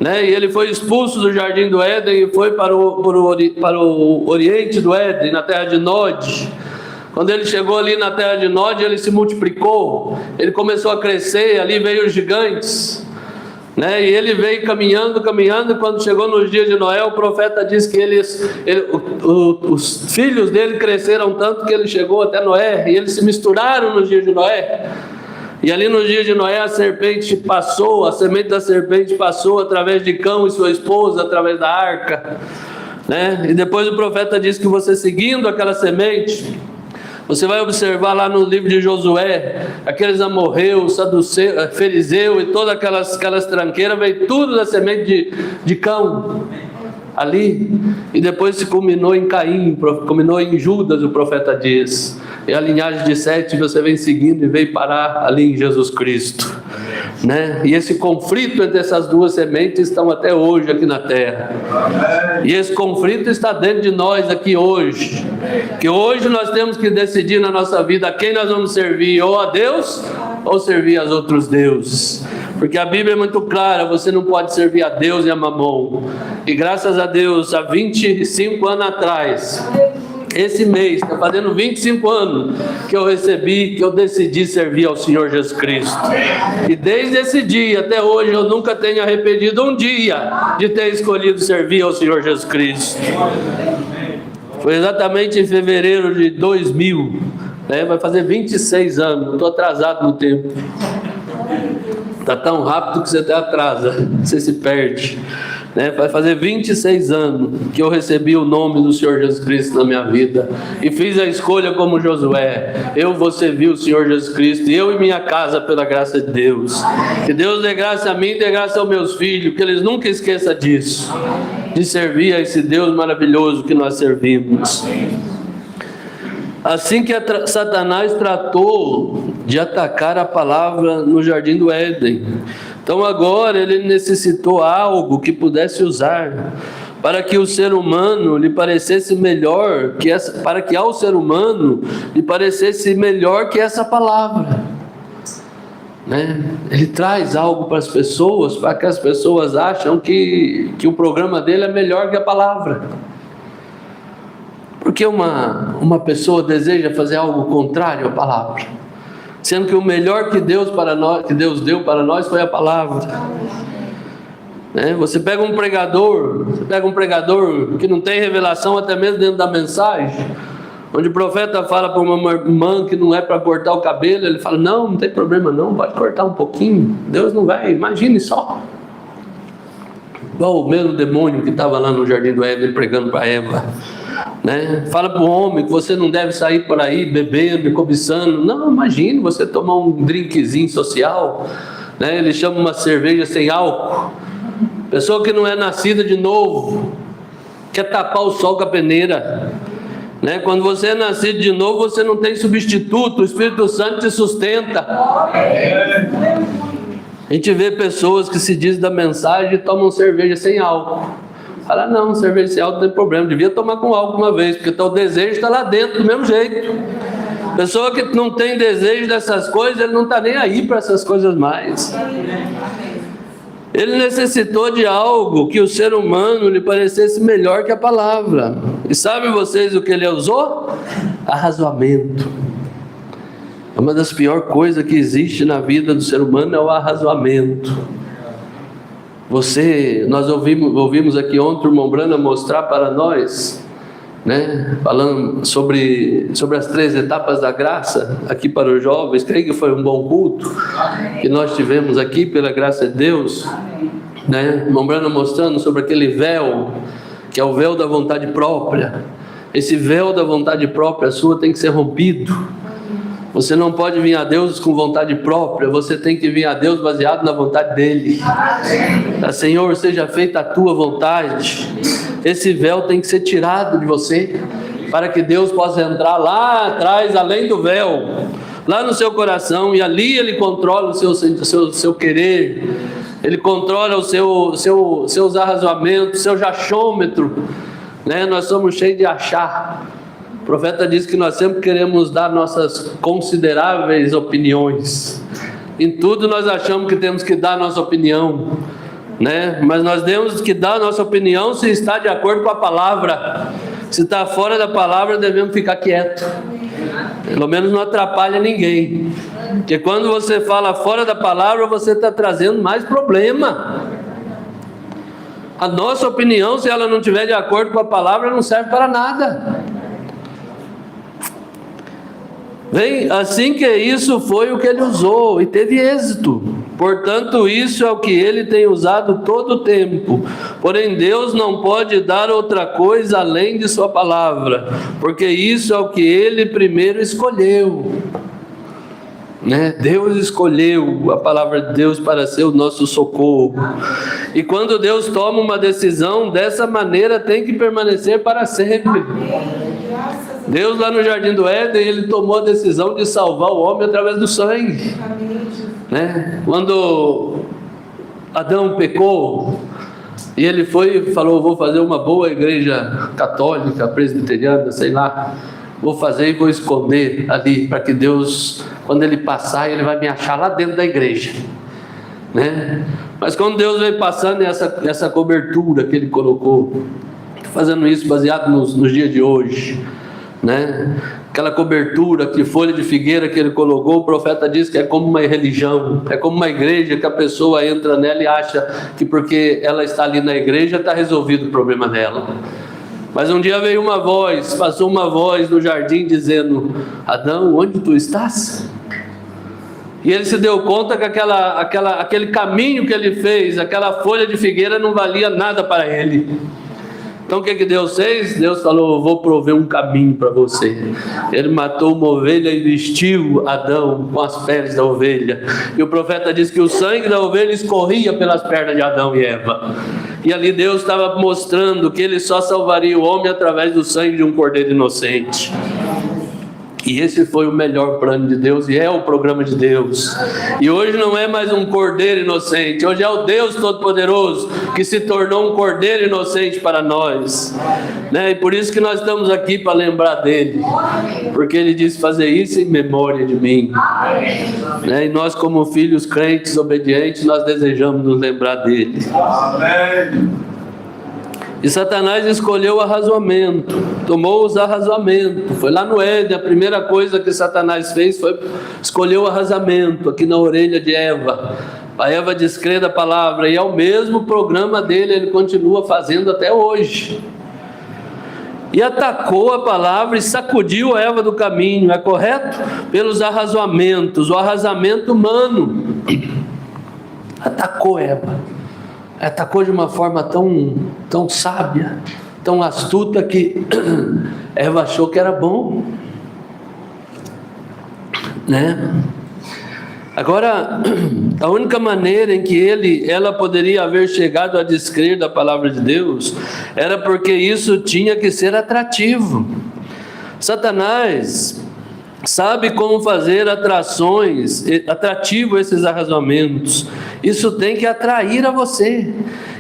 né? E ele foi expulso do Jardim do Éden e foi para o oriente do Éden, na terra de Nod. Quando ele chegou ali na terra de Nod, ele se multiplicou, ele começou a crescer, ali veio os gigantes, né? E ele veio caminhando, e quando chegou nos dias de Noé, o profeta diz que os filhos dele cresceram tanto que ele chegou até Noé, e eles se misturaram nos dias de Noé. E ali nos dias de Noé a semente da serpente passou através de Cão e sua esposa, através da arca, né? E depois o profeta diz que você seguindo aquela semente, você vai observar lá no livro de Josué, aqueles amorreus, saduceus, ferizeu e todas aquelas tranqueiras, veio tudo da semente de Cão ali, e depois se culminou em Caim, culminou em Judas, o profeta diz. E a linhagem de Sete você vem seguindo e veio parar ali em Jesus Cristo, né? E esse conflito entre essas duas sementes estão até hoje aqui na terra. E esse conflito está dentro de nós aqui hoje, que hoje nós temos que decidir na nossa vida a quem nós vamos servir, ou a Deus ou servir aos outros deuses. Porque a Bíblia é muito clara, você não pode servir a Deus e a Mamon. E graças a Deus, há 25 anos atrás, esse mês, está fazendo 25 anos que eu decidi servir ao Senhor Jesus Cristo. E desde esse dia até hoje eu nunca tenho arrependido um dia de ter escolhido servir ao Senhor Jesus Cristo. Foi exatamente em fevereiro de 2000, né? Vai fazer 26 anos, eu estou atrasado no tempo. Está tão rápido que você até atrasa, você se perde, né? Vai fazer 26 anos que eu recebi o nome do Senhor Jesus Cristo na minha vida e fiz a escolha como Josué. Eu vou servir o Senhor Jesus Cristo, eu e minha casa, pela graça de Deus. Que Deus dê graça a mim e dê graça aos meus filhos, que eles nunca esqueçam disso, de servir a esse Deus maravilhoso que nós servimos. Assim que Satanás tratou de atacar a palavra no Jardim do Éden, então agora ele necessitou algo que pudesse usar para que o ser humano lhe parecesse melhor que para que ao ser humano lhe parecesse melhor que essa palavra, né? Ele traz algo para as pessoas, para que as pessoas acham que o programa dele é melhor que a palavra. Porque uma pessoa deseja fazer algo contrário à palavra, sendo que o melhor que Deus deu para nós foi a palavra, né? Você pega um pregador que não tem revelação até mesmo dentro da mensagem, onde o profeta fala para uma irmã que não é para cortar o cabelo, ele fala, não tem problema não, pode cortar um pouquinho, Deus não vai, imagine só. Igual o mesmo demônio que estava lá no Jardim do Éden pregando para Eva, né? Fala para o homem que você não deve sair por aí bebendo e cobiçando. Não, imagine você tomar um drinkzinho social, né? Ele chama uma cerveja sem álcool. Pessoa que não é nascida de novo quer tapar o sol com a peneira, né? Quando você é nascido de novo, você não tem substituto, o Espírito Santo te sustenta. A gente vê pessoas que se dizem da mensagem e tomam cerveja sem álcool. Fala, não, cerveja sem álcool não tem problema, devia tomar com álcool uma vez, porque o desejo está lá dentro do mesmo jeito. Pessoa que não tem desejo dessas coisas, ele não está nem aí para essas coisas mais. Ele necessitou de algo que o ser humano lhe parecesse melhor que a palavra. E sabem vocês o que ele usou? Arrazoamento. Uma das piores coisas que existe na vida do ser humano é o arrazoamento. Nós ouvimos aqui ontem o irmão Brana mostrar para nós, né, falando sobre as 3 etapas da graça, aqui para os jovens. Creio que foi um bom culto que nós tivemos aqui, pela graça de Deus, né? Irmão Brana mostrando sobre aquele véu, que é o véu da vontade própria. Esse véu da vontade própria sua tem que ser rompido. Você não pode vir a Deus com vontade própria, você tem que vir a Deus baseado na vontade dEle. Senhor, seja feita a tua vontade. Esse véu tem que ser tirado de você, para que Deus possa entrar lá atrás, além do véu, lá no seu coração, e ali Ele controla o seu querer, Ele controla os seus arrazoamentos, o seu jachômetro, né? Nós somos cheios de achar. O profeta diz que nós sempre queremos dar nossas consideráveis opiniões. Em tudo nós achamos que temos que dar nossa opinião, né? Mas nós temos que dar nossa opinião se está de acordo com a palavra. Se está fora da palavra, devemos ficar quietos. Pelo menos não atrapalha ninguém. Porque quando você fala fora da palavra, você está trazendo mais problema. A nossa opinião, se ela não estiver de acordo com a palavra, não serve para nada. Bem, assim que isso foi o que ele usou e teve êxito. Portanto, isso é o que ele tem usado todo o tempo. Porém, Deus não pode dar outra coisa além de sua palavra, porque isso é o que ele primeiro escolheu, né? Deus escolheu a palavra de Deus para ser o nosso socorro. E quando Deus toma uma decisão dessa maneira, tem que permanecer para sempre. Deus lá no Jardim do Éden, Ele tomou a decisão de salvar o homem através do sangue, né? Quando Adão pecou, e ele foi e falou, vou fazer uma boa igreja católica, presbiteriana, sei lá, vou fazer e vou esconder ali, para que Deus, quando Ele passar, Ele vai me achar lá dentro da igreja, né? Mas quando Deus veio passando essa cobertura que Ele colocou, fazendo isso baseado nos dias de hoje, né? Aquela cobertura, que folha de figueira que ele colocou, o profeta diz que é como uma religião, é como uma igreja que a pessoa entra nela e acha que porque ela está ali na igreja está resolvido o problema dela. Mas um dia veio passou uma voz no jardim dizendo, Adão, onde tu estás? E ele se deu conta que aquele caminho que ele fez, aquela folha de figueira não valia nada para ele. Então o que Deus fez? Deus falou, vou prover um caminho para você. Ele matou uma ovelha e vestiu Adão com as peles da ovelha. E o profeta diz que o sangue da ovelha escorria pelas pernas de Adão e Eva. E ali Deus estava mostrando que Ele só salvaria o homem através do sangue de um cordeiro inocente. E esse foi o melhor plano de Deus, e é o programa de Deus. E hoje não é mais um cordeiro inocente, hoje é o Deus Todo-Poderoso que se tornou um cordeiro inocente para nós, né? E por isso que nós estamos aqui, para lembrar dele, porque ele disse fazer isso em memória de mim, né? E nós, como filhos crentes obedientes, nós desejamos nos lembrar dele. Amém. E Satanás escolheu o arrazoamento, tomou os arrazoamentos. Foi lá no Éden, a primeira coisa que Satanás fez foi escolher o arrazoamento aqui na orelha de Eva. A Eva descrer da palavra, e é o mesmo programa dele, ele continua fazendo até hoje. E atacou a palavra e sacudiu a Eva do caminho, é correto? Pelos arrazoamentos, o arrasamento humano. Atacou Eva. Atacou de uma forma tão sábia, tão astuta, que Eva achou que era bom, né? Agora, a única maneira em que ela poderia haver chegado a descrer da palavra de Deus era porque isso tinha que ser atrativo. Satanás, sabe como fazer atrativo esses arrazoamentos. Isso tem que atrair a você.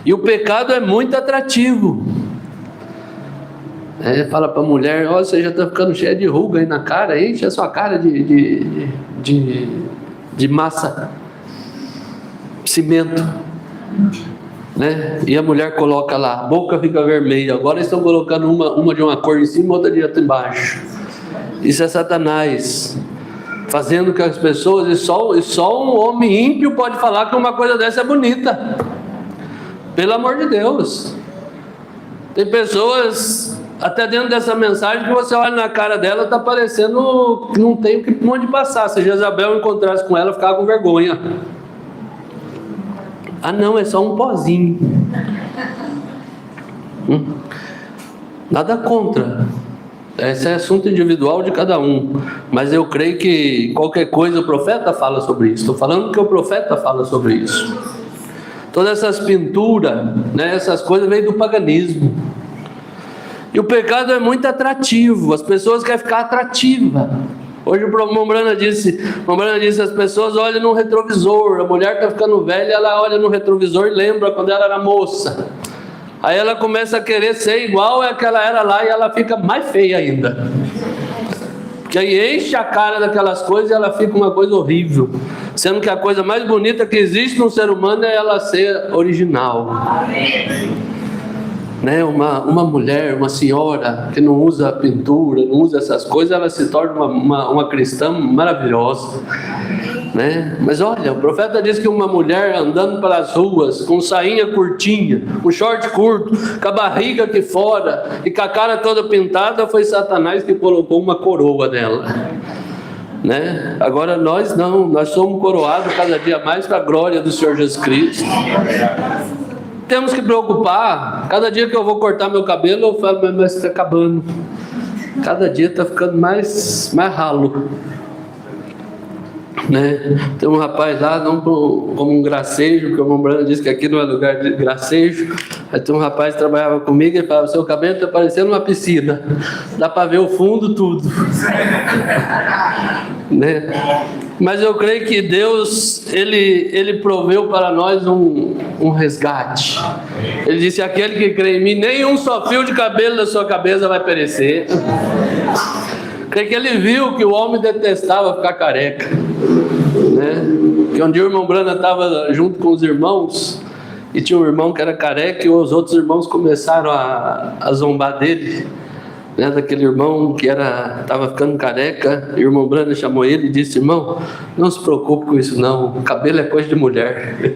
E o pecado é muito atrativo. Fala para a mulher: ó, você já está ficando cheia de ruga aí na cara, enche a sua cara de massa, cimento, né? E a mulher coloca lá, a boca fica vermelha. Agora estão colocando uma de uma cor em cima, outra de outra embaixo. Isso é Satanás fazendo que as pessoas, e só um homem ímpio pode falar que uma coisa dessa é bonita. Pelo amor de Deus. Tem pessoas até dentro dessa mensagem que você olha na cara dela, está parecendo que não tem onde passar. Se Jezabel encontrasse com ela, ficava com vergonha. Ah não, é só um pozinho. Nada contra. Esse é assunto individual de cada um. Mas eu creio que qualquer coisa o profeta fala sobre isso. Estou falando que o profeta fala sobre isso. Todas essas pinturas, né, essas coisas vêm do paganismo. E o pecado é muito atrativo. As pessoas querem ficar atrativas. Hoje o Mombrana disse, as pessoas olham no retrovisor. A mulher está ficando velha, ela olha no retrovisor e lembra quando ela era moça. Aí ela começa a querer ser igual a que ela era lá, e ela fica mais feia ainda. Porque aí enche a cara daquelas coisas e ela fica uma coisa horrível. Sendo que a coisa mais bonita que existe no ser humano é ela ser original. Né? Uma mulher, uma senhora que não usa pintura, não usa essas coisas, ela se torna uma cristã maravilhosa. Né? Mas olha, o profeta diz que uma mulher andando pelas ruas com sainha curtinha, com short curto, com a barriga aqui fora e com a cara toda pintada, foi Satanás que colocou uma coroa nela. Né? Agora nós não, nós somos coroados cada dia mais para a glória do Senhor Jesus Cristo. Temos que preocupar. Cada dia que eu vou cortar meu cabelo, eu falo: mas está acabando. Cada dia está ficando mais ralo. Né? Tem um rapaz lá, não como um gracejo, porque o Mombrana disse que aqui não é lugar de gracejo. Aí tem um rapaz que trabalhava comigo e falava: seu cabelo está parecendo uma piscina, dá para ver o fundo, tudo. Né? Mas eu creio que Deus, Ele proveu para nós um resgate. Ele disse: aquele que crê em mim, nenhum só fio de cabelo da sua cabeça vai perecer. Creio que ele viu que o homem detestava ficar careca. Né? Que um dia o irmão Brana estava junto com os irmãos, e tinha um irmão que era careca, e os outros irmãos começaram a zombar dele. Né, daquele irmão que estava ficando careca, e o irmão Brana chamou ele e disse: irmão, não se preocupe com isso não, o cabelo é coisa de mulher.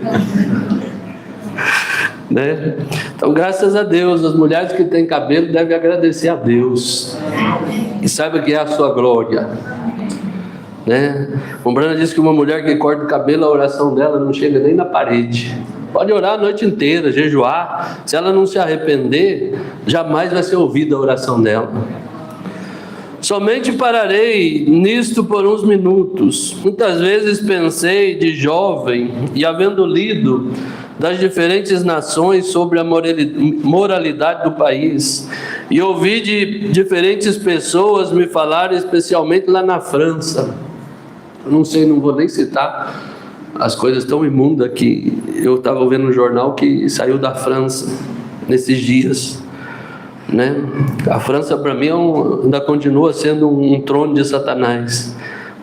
Né? Então, graças a Deus, as mulheres que têm cabelo devem agradecer a Deus e saibam que é a sua glória. Né? O Brana disse que uma mulher que corta o cabelo, a oração dela não chega nem na parede. Pode orar a noite inteira, jejuar, se ela não se arrepender, jamais vai ser ouvida a oração dela. Somente pararei nisto por uns minutos. Muitas vezes pensei de jovem, e havendo lido das diferentes nações sobre a moralidade do país, e ouvi de diferentes pessoas me falarem, especialmente lá na França. Eu não sei, não vou nem citar as coisas tão imundas que eu estava vendo no jornal que saiu da França nesses dias. Né? A França para mim ainda continua sendo um trono de Satanás.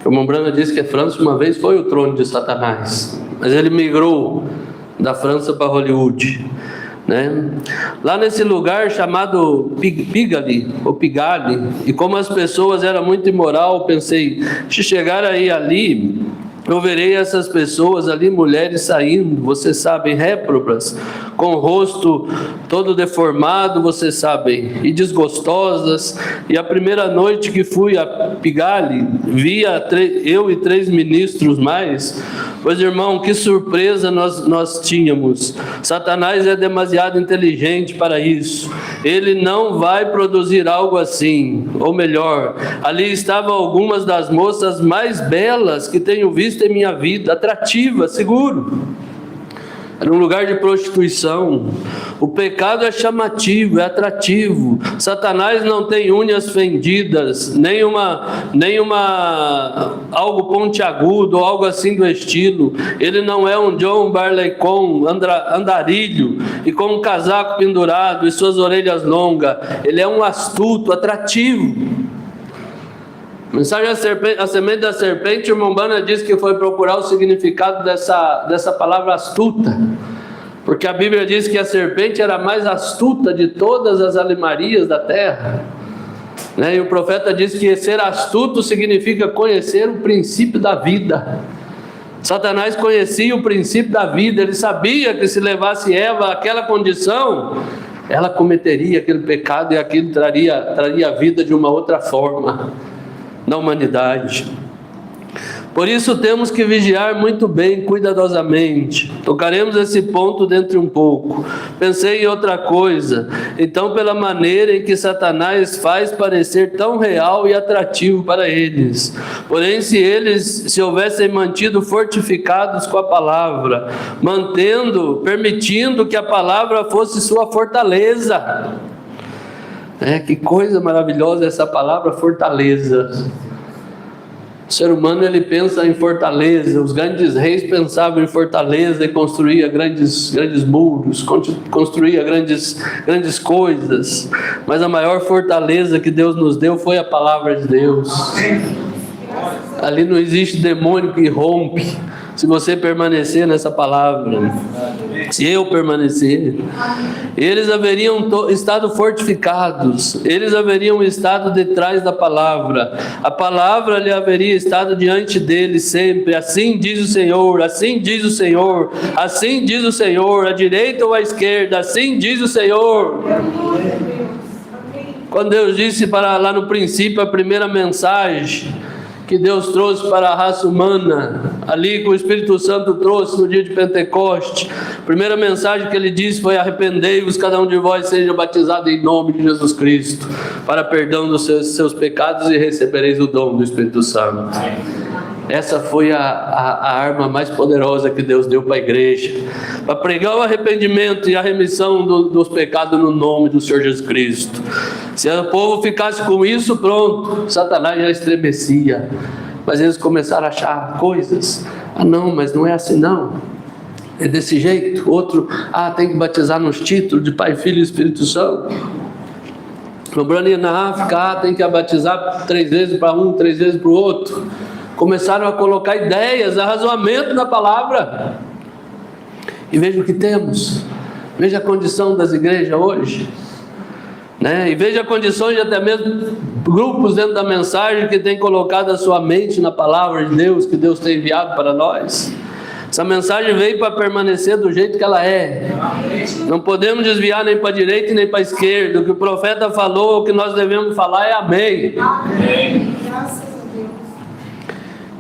O Mombrana disse que a França uma vez foi o trono de Satanás, mas ele migrou da França para Hollywood. Né? Lá nesse lugar chamado Pigalle, e como as pessoas eram muito imoral, pensei: se chegar ali, eu verei essas pessoas ali, mulheres saindo, vocês sabem, réprobas, com o rosto todo deformado, vocês sabem, e desgostosas. E a primeira noite que fui a Pigalle, via eu e 3 ministros mais. Pois, irmão, que surpresa nós tínhamos. Satanás é demasiado inteligente para isso. Ele não vai produzir algo assim. Ou melhor, ali estavam algumas das moças mais belas que tenho visto em minha vida, atrativas, seguro. era um lugar de prostituição. O pecado é chamativo, é atrativo. Satanás não tem unhas fendidas, algo pontiagudo ou algo assim do estilo. Ele não é um John Barleycorn andarilho e com um casaco pendurado e suas orelhas longas. Ele é um astuto, atrativo. Mensagem a semente da serpente, o irmão Bana diz que foi procurar o significado dessa palavra astuta, porque a Bíblia diz que a serpente era a mais astuta de todas as animarias da terra, né? E o profeta diz que ser astuto significa conhecer o princípio da vida. Satanás conhecia o princípio da vida, ele sabia que se levasse Eva àquela condição, ela cometeria aquele pecado e aquilo traria a vida de uma outra forma na humanidade. Por isso temos que vigiar muito bem, cuidadosamente. Tocaremos esse ponto dentro de um pouco. Pensei em outra coisa. Então, pela maneira em que Satanás faz parecer tão real e atrativo para eles. Porém, se eles se houvessem mantido fortificados com a palavra, permitindo que a palavra fosse sua fortaleza. Que coisa maravilhosa essa palavra fortaleza. O ser humano, ele pensa em fortaleza. Os grandes reis pensavam em fortaleza e construía grandes muros, construía grandes coisas. Mas a maior fortaleza que Deus nos deu foi a palavra de Deus. Ali não existe demônio que rompe, se você permanecer nessa palavra. Se eu permanecer, eles haveriam estado fortificados, eles haveriam estado detrás da palavra, a palavra lhe haveria estado diante deles sempre. Assim diz o Senhor, assim diz o Senhor, assim diz o Senhor, à direita ou à esquerda, assim diz o Senhor. Quando Deus disse lá no princípio, a primeira mensagem que Deus trouxe para a raça humana, ali que o Espírito Santo trouxe no dia de Pentecoste, a primeira mensagem que ele disse foi: arrependei-vos, cada um de vós seja batizado em nome de Jesus Cristo, para perdão dos seus pecados, e recebereis o dom do Espírito Santo. Essa foi a arma mais poderosa que Deus deu para a igreja, para pregar o arrependimento e a remissão dos pecados no nome do Senhor Jesus Cristo. Se o povo ficasse com isso, pronto, Satanás já estremecia. Mas eles começaram a achar coisas. Não, mas não é assim não, é desse jeito. Outro, tem que batizar nos títulos de Pai, Filho e Espírito Santo. Lembrando, na África, tem que batizar 3 vezes para um, 3 vezes para o outro. Começaram a colocar ideias, arrazoamento na palavra. E veja o que temos. Veja a condição das igrejas hoje, né? E veja a condição de até mesmo grupos dentro da mensagem que têm colocado a sua mente na palavra de Deus, que Deus tem enviado para nós. Essa mensagem veio para permanecer do jeito que ela é. Não podemos desviar nem para a direita e nem para a esquerda. O que o profeta falou, o que nós devemos falar é amém. Amém.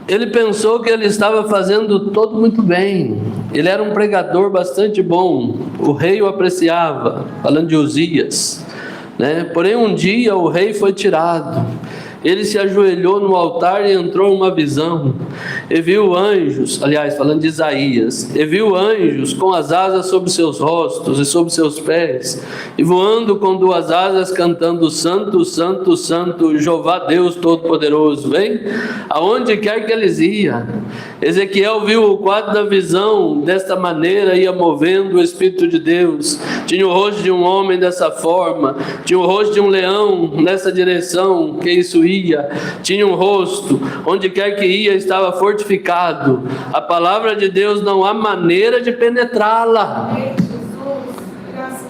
Ele pensou que ele estava fazendo tudo muito bem. Ele era um pregador bastante bom. O rei o apreciava, falando de Uzias, né? Porém, um dia o rei foi tirado. Ele se ajoelhou no altar e entrou uma visão. E viu anjos, aliás, falando de Isaías, e viu anjos com as asas sobre seus rostos e sobre seus pés, e voando com 2 asas, cantando: Santo, Santo, Santo, Jeová Deus Todo-Poderoso. Vem, aonde quer que eles iam. Ezequiel viu o quadro da visão desta maneira, ia movendo o Espírito de Deus. Tinha o rosto de um homem dessa forma, tinha o rosto de um leão nessa direção, que isso ia. Tinha um rosto, onde quer que ia estava fortificado. A palavra de Deus não há maneira de penetrá-la.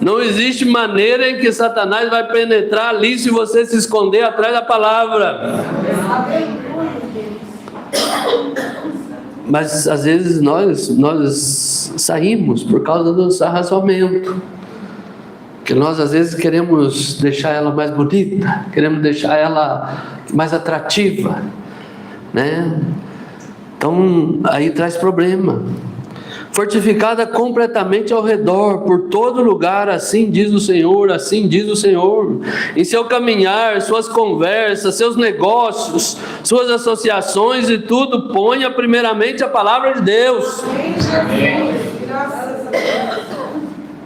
Não existe maneira em que Satanás vai penetrar ali se você se esconder atrás da palavra. Mas às vezes nós saímos por causa do arrazoamento, que nós às vezes queremos deixar ela mais bonita, queremos deixar ela mais atrativa, né? Então aí traz problema. Fortificada completamente ao redor, por todo lugar, assim diz o Senhor, assim diz o Senhor. Em seu caminhar, suas conversas, seus negócios, suas associações e tudo, ponha primeiramente a palavra de Deus.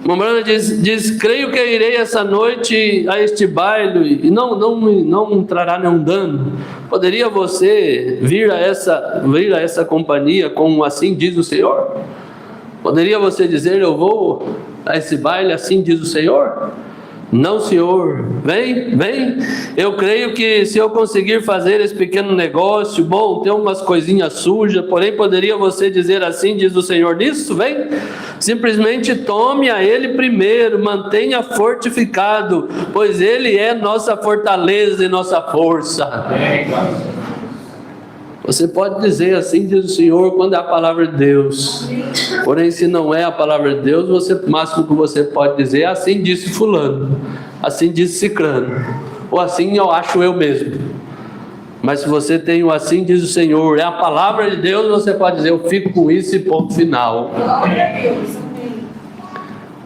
Mombrana diz, creio que irei essa noite a este baile e não trará nenhum dano. Poderia você vir a essa companhia com assim diz o Senhor? Poderia você dizer, eu vou a esse baile, assim diz o Senhor? Não, Senhor, vem, eu creio que se eu conseguir fazer esse pequeno negócio, bom, tem umas coisinhas sujas, porém poderia você dizer assim, diz o Senhor, nisso, vem, simplesmente tome a Ele primeiro, mantenha fortificado, pois Ele é nossa fortaleza e nossa força. Você pode dizer assim, diz o Senhor, quando é a palavra de Deus. Porém, se não é a palavra de Deus, o máximo que você pode dizer é assim disse fulano, assim disse cicrano, ou assim eu acho eu mesmo. Mas se você tem o assim diz o Senhor, é a palavra de Deus, você pode dizer, eu fico com isso e ponto final.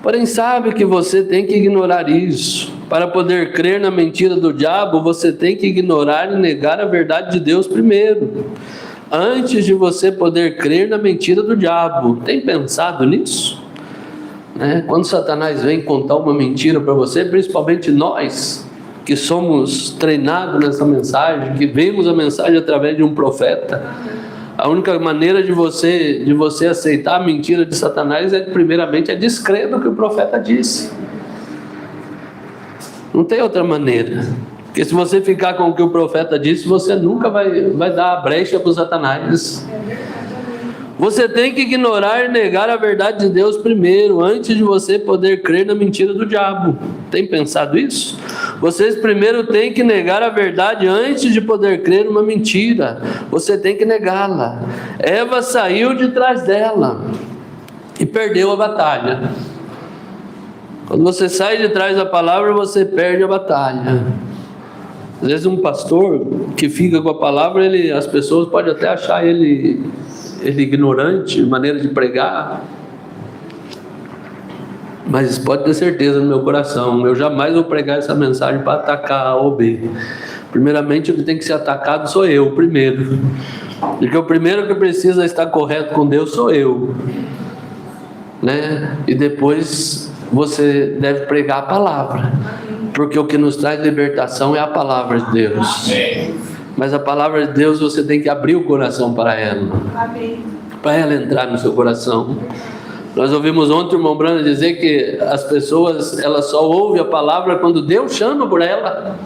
Porém, sabe que você tem que ignorar isso. Para poder crer na mentira do diabo, você tem que ignorar e negar a verdade de Deus primeiro. Antes de você poder crer na mentira do diabo. Tem pensado nisso? Quando Satanás vem contar uma mentira para você, principalmente nós, que somos treinados nessa mensagem, que vemos a mensagem através de um profeta, a única maneira de você aceitar a mentira de Satanás primeiramente é descrer no que o profeta disse. Não tem outra maneira. Porque se você ficar com o que o profeta disse, você nunca vai dar a brecha para o Satanás. Você tem que ignorar e negar a verdade de Deus primeiro, antes de você poder crer na mentira do diabo. Tem pensado isso? Vocês primeiro têm que negar a verdade antes de poder crer numa mentira. Você tem que negá-la. Eva saiu de trás dela e perdeu a batalha. Quando você sai de trás da palavra, você perde a batalha. Às vezes um pastor que fica com a palavra, as pessoas podem até achar ele ignorante, maneira de pregar. Mas pode ter certeza no meu coração, eu jamais vou pregar essa mensagem para atacar A ou B. Primeiramente, o que tem que ser atacado sou eu, primeiro. Porque o primeiro que precisa estar correto com Deus sou eu. E depois você deve pregar a palavra, porque o que nos traz libertação é a palavra de Deus. Mas a palavra de Deus você tem que abrir o coração para ela, para ela entrar no seu coração. Nós ouvimos ontem o irmão Brana dizer que as pessoas elas só ouvem a palavra quando Deus chama por ela.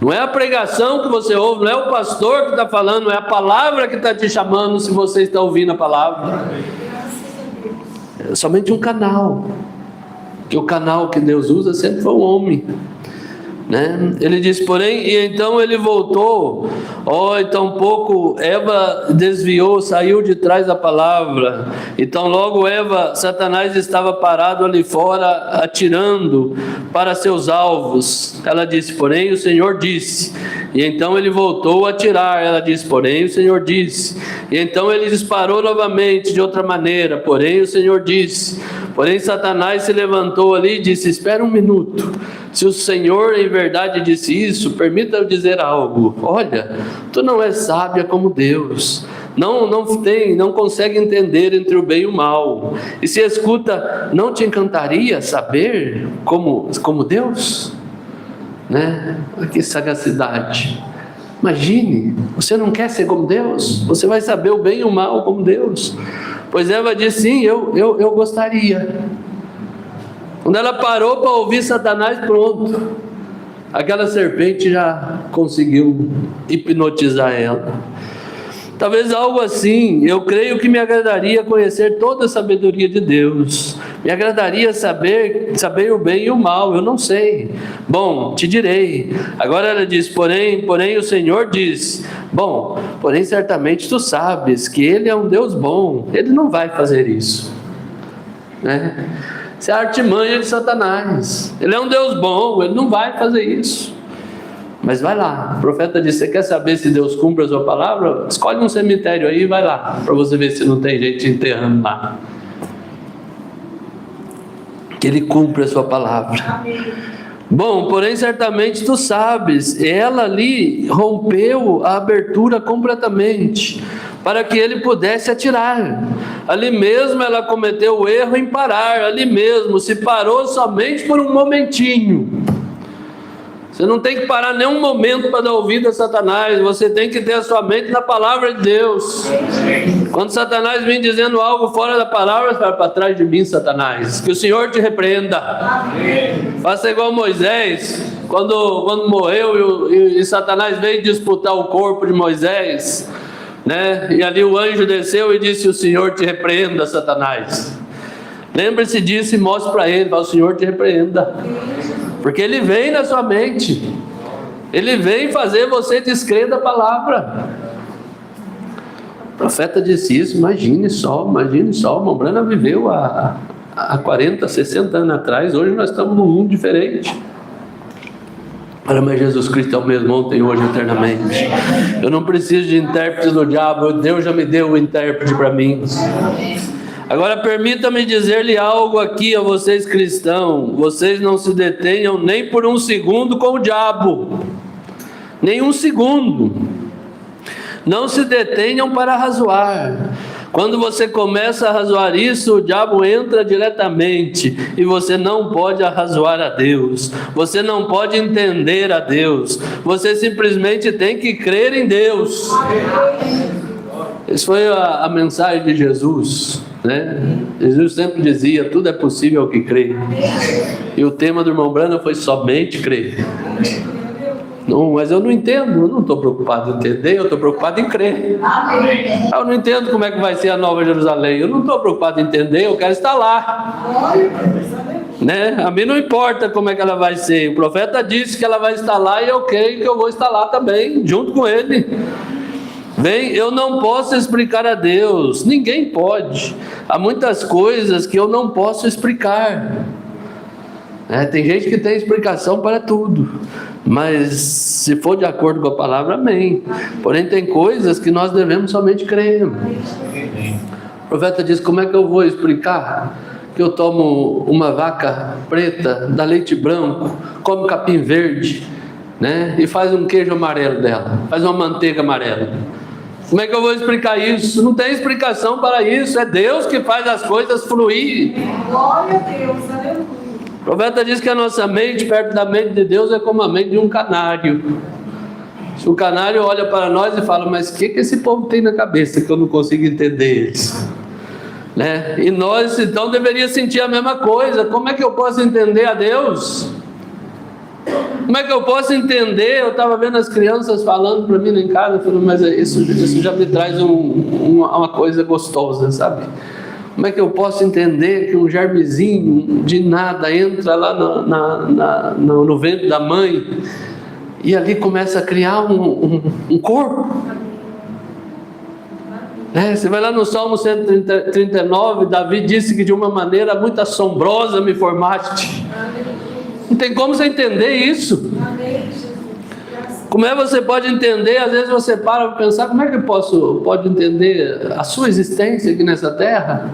Não é a pregação que você ouve, não é o pastor que está falando, é a palavra que está te chamando, se você está ouvindo a palavra. É somente um canal. Que o canal que Deus usa sempre foi o homem. Ele diz, porém, e então ele voltou, então pouco Eva desviou, saiu de trás da palavra. Então logo Satanás estava parado ali fora, atirando para seus alvos. Ela disse, porém o Senhor disse. E então ele voltou a atirar. Ela disse, porém o Senhor disse. E então ele disparou novamente de outra maneira, porém o Senhor disse. Porém Satanás se levantou ali e disse, espera um minuto. Se o Senhor em verdade disse isso, permita-eu dizer algo. Olha, tu não és sábia como Deus. Não consegue entender entre o bem e o mal. E se escuta, não te encantaria saber como Deus? Que sagacidade. Imagine, você não quer ser como Deus? Você vai saber o bem e o mal como Deus. Pois Eva disse, sim, eu gostaria. Quando ela parou para ouvir Satanás, pronto. Aquela serpente já conseguiu hipnotizar ela. Talvez algo assim, eu creio que me agradaria conhecer toda a sabedoria de Deus. Me agradaria saber o bem e o mal, eu não sei. Bom, te direi. Agora ela diz, porém o Senhor diz, porém certamente tu sabes que Ele é um Deus bom, Ele não vai fazer isso. Isso é a artimanha de Satanás. Ele é um Deus bom, Ele não vai fazer isso. Mas vai lá, o profeta disse, você quer saber se Deus cumpre a sua palavra? Escolhe um cemitério aí e vai lá, para você ver se não tem gente enterrando lá. Que Ele cumpre a sua palavra. Amém. Bom, porém certamente tu sabes, ela ali rompeu a abertura completamente, para que ele pudesse atirar. Ali mesmo ela cometeu o erro em parar, ali mesmo, se parou somente por um momentinho. Você não tem que parar nenhum momento para dar ouvido a Satanás, você tem que ter a sua mente na palavra de Deus. Quando Satanás vem dizendo algo fora da palavra, vai para trás de mim, Satanás, que o Senhor te repreenda. Faça igual Moisés, quando morreu e Satanás veio disputar o corpo de Moisés, né? E ali o anjo desceu e disse: o Senhor te repreenda, Satanás. Lembre-se disso e mostre para ele: o Senhor te repreenda. Porque ele vem na sua mente, ele vem fazer você descrer da palavra. O profeta disse isso. Imagine só, o Mombrana viveu há 40, 60 anos atrás. Hoje nós estamos num mundo diferente. Mas Jesus Cristo é o mesmo ontem, hoje, eternamente. Eu não preciso de intérpretes do diabo, Deus já me deu o intérprete para mim. Agora permita-me dizer-lhe algo aqui a vocês cristãos: vocês não se detenham nem por um segundo com o diabo, nem um segundo. Não se detenham para razoar. Quando você começa a razoar isso, o diabo entra diretamente e você não pode arrazoar a Deus, você não pode entender a Deus, você simplesmente tem que crer em Deus. Essa foi a mensagem de Jesus, né? Jesus sempre dizia: tudo é possível ao que crê. E o tema do irmão Brana foi somente crer. Não, mas eu não entendo, eu não estou preocupado em entender, eu estou preocupado em crer. Eu não entendo como é que vai ser a Nova Jerusalém, eu não estou preocupado em entender, eu quero estar lá, né? A mim não importa como é que ela vai ser. O profeta disse que ela vai estar lá e eu creio que eu vou estar lá também, junto com ele. Bem, eu não posso explicar a Deus, ninguém pode. Há muitas coisas que eu não posso explicar. Tem gente que tem explicação para tudo, mas se for de acordo com a palavra, amém. Porém tem coisas que nós devemos somente crer. O profeta diz: como é que eu vou explicar que eu tomo uma vaca preta, dá leite branco, como capim verde, né? E faz um queijo amarelo dela, faz uma manteiga amarela? Como é que eu vou explicar isso? Não tem explicação para isso. É Deus que faz as coisas fluir. Glória a Deus, aleluia. O profeta diz que a nossa mente, perto da mente de Deus, é como a mente de um canário. Se o canário olha para nós e fala: mas o que esse povo tem na cabeça que eu não consigo entender eles? Né? E nós então deveríamos sentir a mesma coisa. Como é que eu posso entender a Deus? Como é que eu posso entender? Eu estava vendo as crianças falando para mim lá em casa, eu falei: mas isso já me traz uma coisa gostosa, sabe? Como é que eu posso entender que um germezinho de nada entra lá no ventre da mãe e ali começa a criar um corpo? Você vai lá no Salmo 139, Davi disse que de uma maneira muito assombrosa me formaste. Não tem como você entender isso. Como é que você pode entender? Às vezes você para pensar: como é que pode entender a sua existência aqui nessa terra?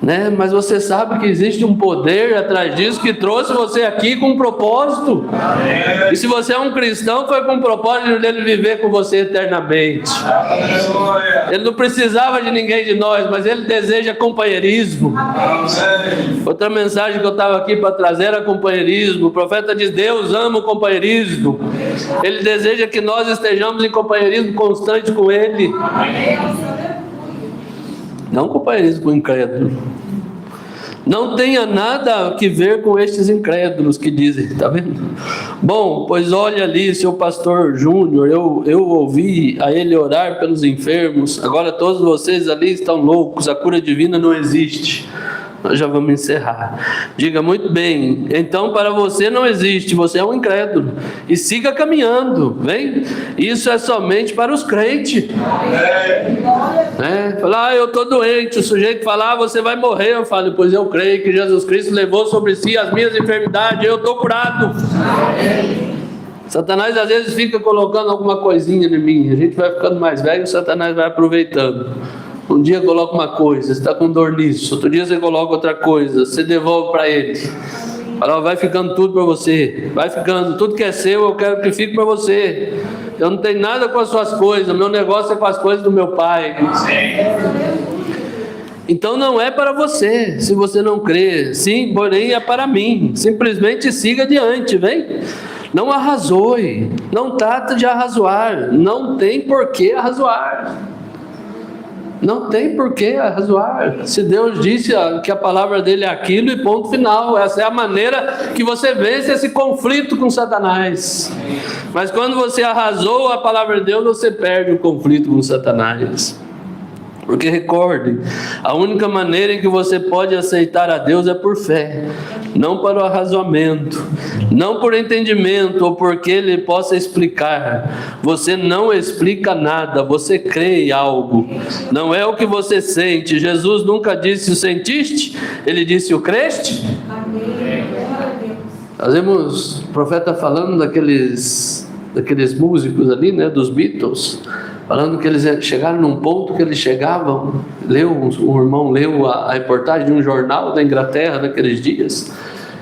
Né? Mas você sabe que existe um poder atrás disso que trouxe você aqui com um propósito. E se você é um cristão, foi com o propósito dele viver com você eternamente. Ele não precisava de ninguém de nós, mas ele deseja companheirismo. Outra mensagem que eu estava aqui para trazer era companheirismo. O profeta diz: Deus ama o companheirismo. Ele deseja que nós estejamos em companheirismo constante com ele. Não companheirismo com o incrédulo. Não tenha nada a ver com estes incrédulos que dizem, está vendo? Bom, pois olha ali, seu pastor Júnior, eu ouvi a ele orar pelos enfermos. Agora todos vocês ali estão loucos, a cura divina não existe. Nós já vamos encerrar. Diga: muito bem, então para você não existe, você é um incrédulo. E siga caminhando, vem? Isso é somente para os crentes. Falar: eu estou doente. O sujeito fala: você vai morrer. Eu falo: pois eu creio que Jesus Cristo levou sobre si as minhas enfermidades, eu estou curado. Satanás às vezes fica colocando alguma coisinha em mim. A gente vai ficando mais velho, o Satanás vai aproveitando. Um dia coloca uma coisa, você está com dor nisso. Outro dia você coloca outra coisa, você devolve para ele. Fala: vai ficando tudo para você. Vai ficando, tudo que é seu eu quero que fique para você. Eu não tenho nada com as suas coisas, meu negócio é com as coisas do meu pai. Então não é para você, se você não crê. Sim, porém é para mim. Simplesmente siga adiante, vem? Não arrazoe, não trata de arrazoar. Não tem por que arrazoar. Não tem por que arrazoar. Se Deus disse que a palavra dele é aquilo e ponto final. Essa é a maneira que você vence esse conflito com Satanás. Mas quando você arrasou a palavra de Deus, você perde o conflito com Satanás. Porque recorde, a única maneira em que você pode aceitar a Deus é por fé, não para o arrazoamento, não por entendimento ou porque Ele possa explicar. Você não explica nada, você crê em algo, não é o que você sente. Jesus nunca disse o sentiste, Ele disse o creste. Nós vemos o profeta falando daqueles músicos ali, né, dos Beatles, falando que eles chegaram num ponto que eles chegavam, um irmão leu a reportagem de um jornal da Inglaterra naqueles dias,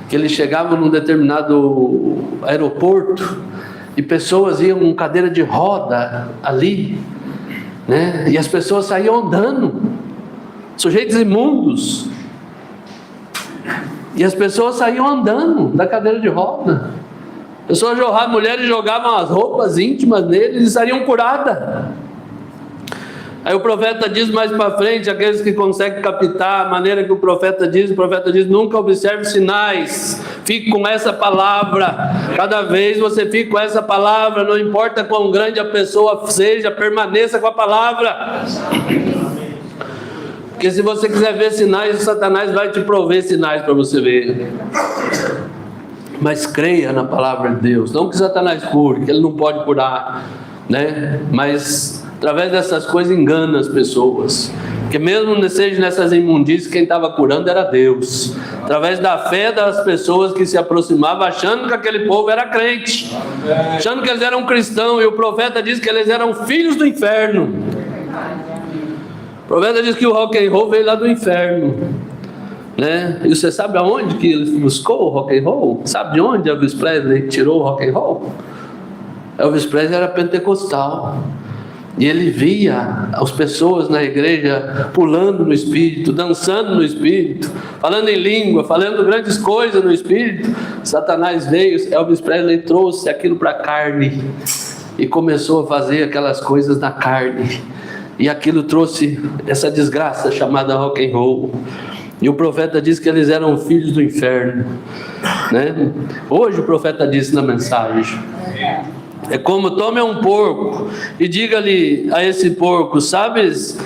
que eles chegavam num determinado aeroporto e pessoas iam com cadeira de roda ali, né? E as pessoas saíam andando, sujeitos imundos, e as pessoas saíam andando da cadeira de roda. Mulheres jogavam as roupas íntimas neles e saíam curadas. Aí o profeta diz mais para frente, aqueles que conseguem captar a maneira que o profeta diz, nunca observe sinais, fique com essa palavra. Cada vez você fica com essa palavra, não importa quão grande a pessoa seja, permaneça com a palavra. Porque se você quiser ver sinais, Satanás vai te prover sinais para você ver. Mas creia na palavra de Deus. Não que Satanás cure, que ele não pode curar, né? Mas através dessas coisas engana as pessoas. Porque mesmo seja nessas imundícias, quem estava curando era Deus. Através da fé das pessoas que se aproximavam, achando que aquele povo era crente, achando que eles eram cristãos. E o profeta diz que eles eram filhos do inferno. O profeta diz que o rock and roll veio lá do inferno, né? E você sabe aonde que ele buscou o rock and roll? Sabe de onde Elvis Presley tirou o rock and roll? Elvis Presley era pentecostal e ele via as pessoas na igreja pulando no Espírito, dançando no Espírito, falando em língua, falando grandes coisas no Espírito. Satanás veio, Elvis Presley trouxe aquilo para a carne e começou a fazer aquelas coisas na carne, e aquilo trouxe essa desgraça chamada rock and roll. E o profeta diz que eles eram filhos do inferno, né? Hoje o profeta disse na mensagem: é como tome um porco e diga-lhe a esse porco, sabes,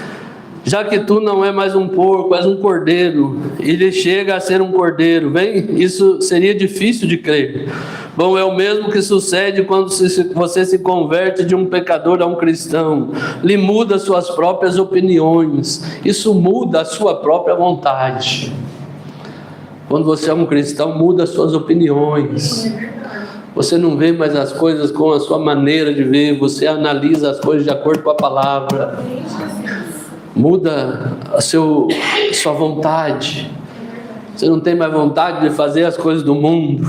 já que tu não é mais um porco, és um cordeiro. Ele chega a ser um cordeiro. Bem, isso seria difícil de crer. Bom, é o mesmo que sucede quando você se converte de um pecador a um cristão. Lhe muda suas próprias opiniões. Isso muda a sua própria vontade. Quando você é um cristão, muda as suas opiniões. Você não vê mais as coisas com a sua maneira de ver. Você analisa as coisas de acordo com a palavra. Muda a sua vontade. Você não tem mais vontade de fazer as coisas do mundo,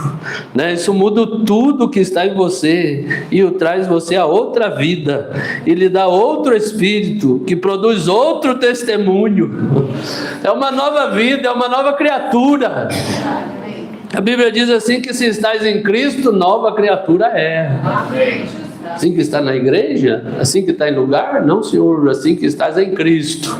né? Isso muda tudo que está em você e o traz você a outra vida. E lhe dá outro espírito que produz outro testemunho. É uma nova vida, é uma nova criatura. A Bíblia diz assim que se estás em Cristo, nova criatura é. Assim que está na igreja, assim que está em lugar, não, Senhor, assim que estás em Cristo.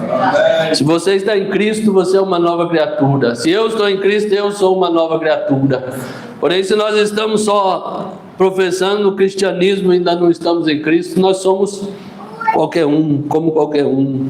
Se você está em Cristo, você é uma nova criatura. Se eu estou em Cristo, eu sou uma nova criatura. Porém, se nós estamos só professando o cristianismo e ainda não estamos em Cristo, nós somos qualquer um, como qualquer um.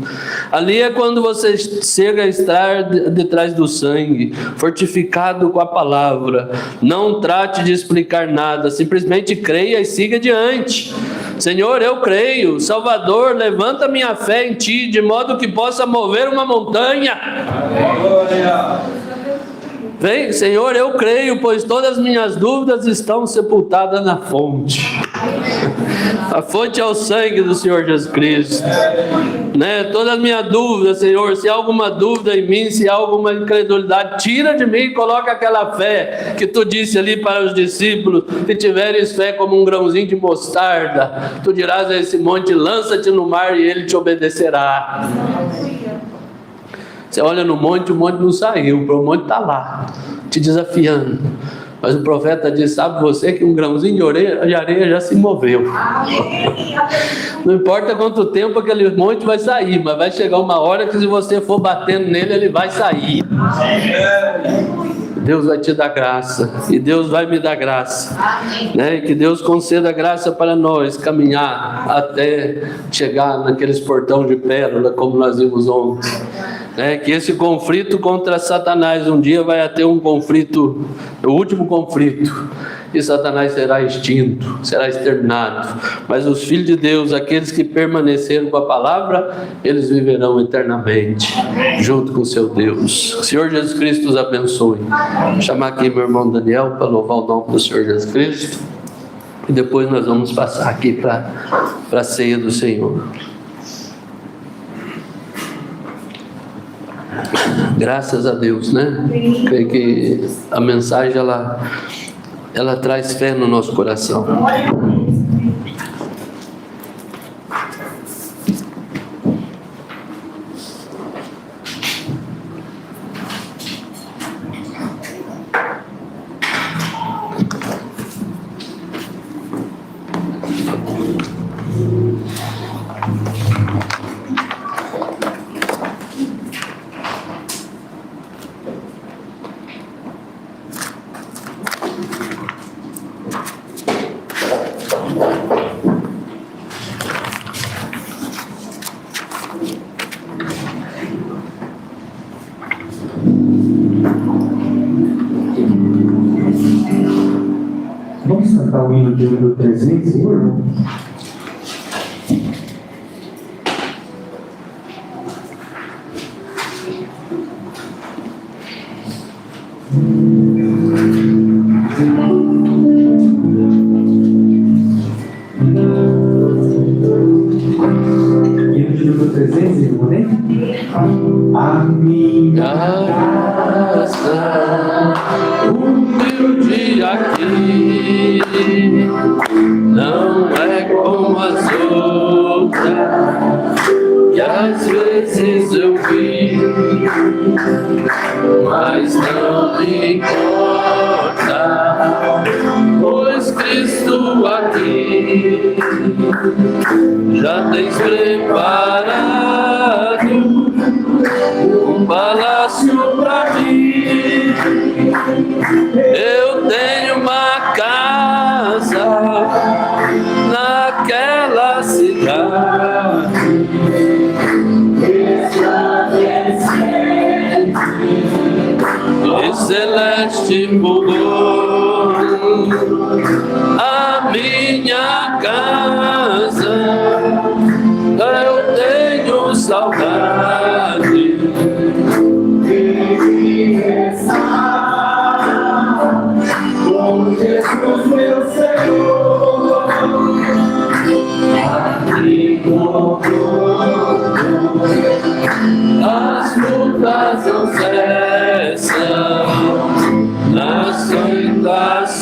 Ali é quando você chega a estar detrás do sangue, fortificado com a palavra. Não trate de explicar nada, simplesmente creia e siga adiante. Senhor, eu creio. Salvador, levanta minha fé em Ti, de modo que possa mover uma montanha. Vem, Senhor, eu creio, pois todas as minhas dúvidas estão sepultadas na fonte. A fonte é o sangue do Senhor Jesus Cristo, né? Todas as minhas dúvidas, Senhor, se há alguma dúvida em mim, se há alguma incredulidade, tira de mim e coloca aquela fé que Tu disse ali para os discípulos: se tiveres fé como um grãozinho de mostarda, Tu dirás a esse monte, lança-te no mar e ele te obedecerá. Você olha no monte, o monte não saiu, o monte está lá, te desafiando. Mas o profeta diz, sabe você que um grãozinho de areia já se moveu. Não importa quanto tempo aquele monte vai sair, mas vai chegar uma hora que se você for batendo nele, ele vai sair. Deus vai te dar graça, e Deus vai me dar graça, né? E que Deus conceda graça para nós caminhar até chegar naqueles portão de pérola, como nós vimos ontem, né? Que esse conflito contra Satanás um dia vai ter um conflito, o último conflito, e Satanás será extinto, será exterminado, mas os filhos de Deus, aqueles que permaneceram com a palavra, eles viverão eternamente junto com o seu Deus. Senhor Jesus Cristo os abençoe. Vou chamar aqui meu irmão Daniel para louvar o nome do Senhor Jesus Cristo, e depois nós vamos passar aqui para a ceia do Senhor. Graças a Deus, né? Creio que a mensagem ela traz fé no nosso coração. Vamos cantar o hino de número 300, irmão? Hino de número 300, irmão, né? A minha Graça humilde aqui não é como as outras que às vezes eu vi, mas não me importa, pois Cristo aqui já tens preparado um palácio para mim. Eu tenho uma casa naquela cidade, e celeste fulgor. A minha casa eu tenho saudade. Com Jesus meu Senhor, aqui as lutas não cessam, nas tentações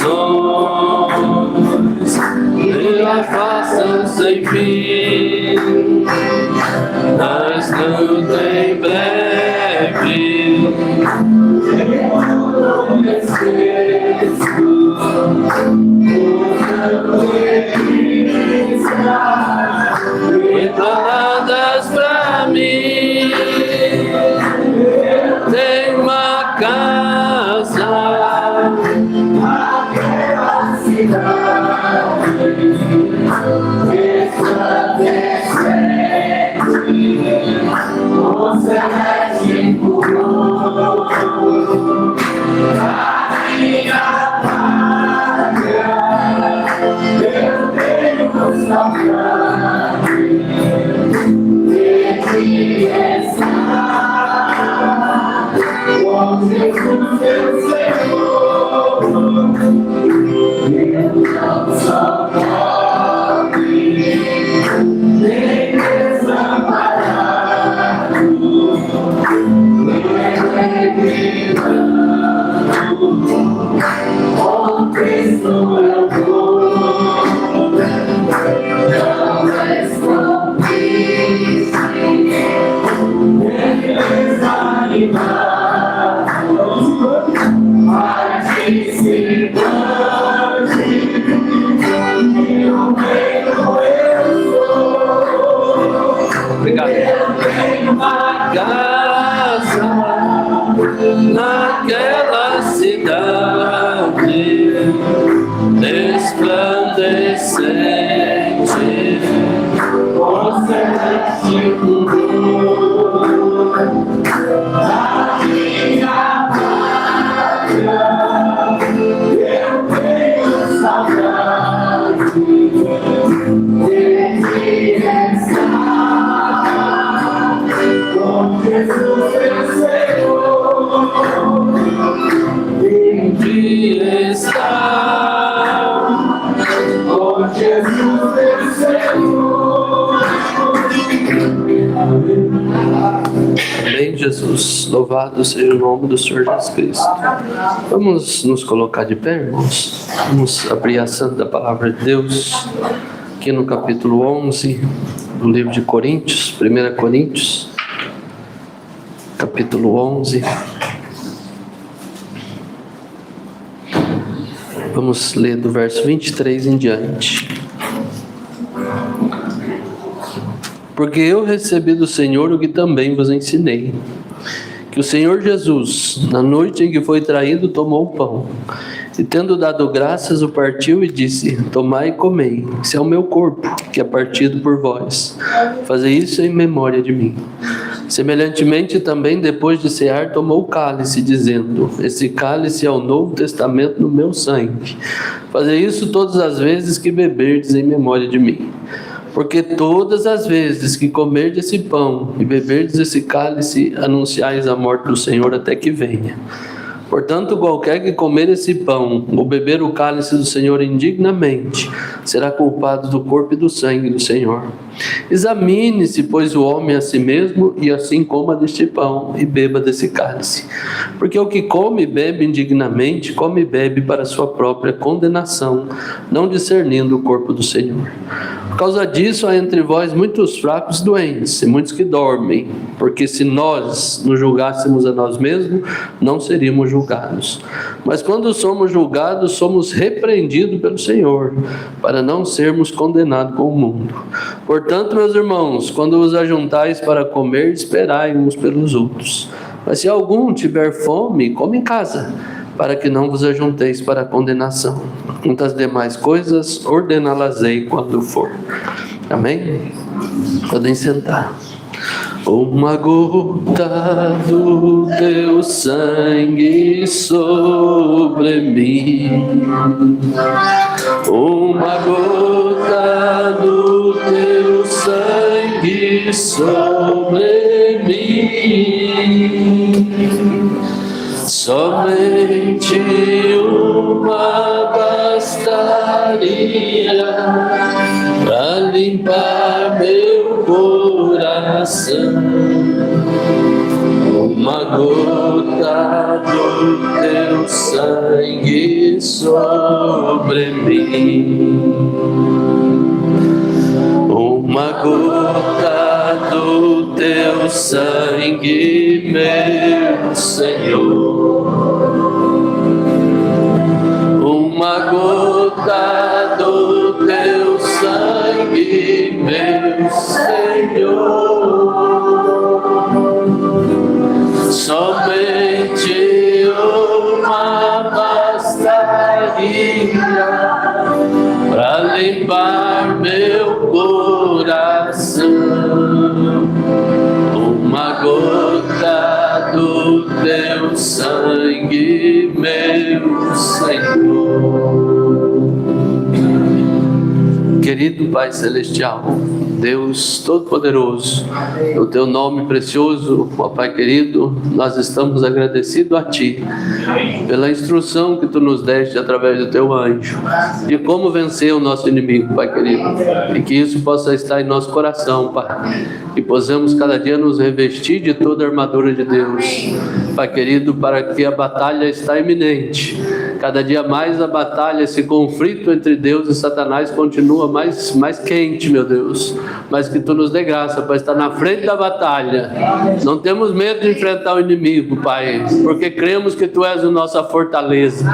resplandecente, constante luz da minha pátria, eu tenho saudade de estar com Jesus meu Senhor, de estar com Jesus meu Senhor. Amém, Jesus. Louvado seja o nome do Senhor Jesus Cristo. Vamos nos colocar de pé, irmãos. Vamos abrir a Santa Palavra de Deus, aqui no capítulo 11 do livro de Coríntios, 1 Coríntios, capítulo 11. Vamos ler do verso 23 em diante. Porque eu recebi do Senhor o que também vos ensinei, que o Senhor Jesus, na noite em que foi traído, tomou o pão, e tendo dado graças, o partiu e disse: tomai e comei, esse é o meu corpo, que é partido por vós. Fazei isso em memória de mim. Semelhantemente também, depois de cear, tomou o cálice, dizendo: esse cálice é o novo testamento no meu sangue. Fazei isso todas as vezes que beberdes em memória de mim. Porque todas as vezes que comerdes esse pão e beberdes esse cálice, anunciais a morte do Senhor até que venha. Portanto, qualquer que comer esse pão ou beber o cálice do Senhor indignamente, será culpado do corpo e do sangue do Senhor. Examine-se, pois, o homem a si mesmo, e assim coma deste pão e beba desse cálice. Porque o que come e bebe indignamente, come e bebe para sua própria condenação, não discernindo o corpo do Senhor. Por causa disso, há entre vós muitos fracos e doentes, e muitos que dormem, porque se nós nos julgássemos a nós mesmos, não seríamos julgados. Mas quando somos julgados, somos repreendidos pelo Senhor, para não sermos condenados com o mundo. Portanto, meus irmãos, quando vos ajuntais para comer, esperai uns pelos outros. Mas se algum tiver fome, come em casa, para que não vos ajunteis para a condenação. Quantas demais coisas, ordená-las-ei quando for. Amém? Podem sentar. Uma gota do teu sangue sobre mim, uma gota do teu sangue sobre mim, somente uma bastaria para limpar meu coração. Uma gota do teu sangue sobre mim, uma gota do teu sangue, meu Senhor, uma gota do teu sangue, meu Senhor. Somente uma bastaria para limpar meu coração. Uma gota do teu sangue, meu Senhor. Querido Pai Celestial, Deus Todo-Poderoso, no Teu nome precioso, ó Pai querido, nós estamos agradecidos a Ti, pela instrução que Tu nos deste através do Teu anjo, de como vencer o nosso inimigo, Pai querido, e que isso possa estar em nosso coração, Pai, e possamos cada dia nos revestir de toda a armadura de Deus, Pai querido, para que a batalha está iminente. Cada dia mais a batalha, esse conflito entre Deus e Satanás continua mais quente, meu Deus. Mas que Tu nos dê graça para estar na frente da batalha. Não temos medo de enfrentar o inimigo, Pai, porque cremos que Tu és a nossa fortaleza.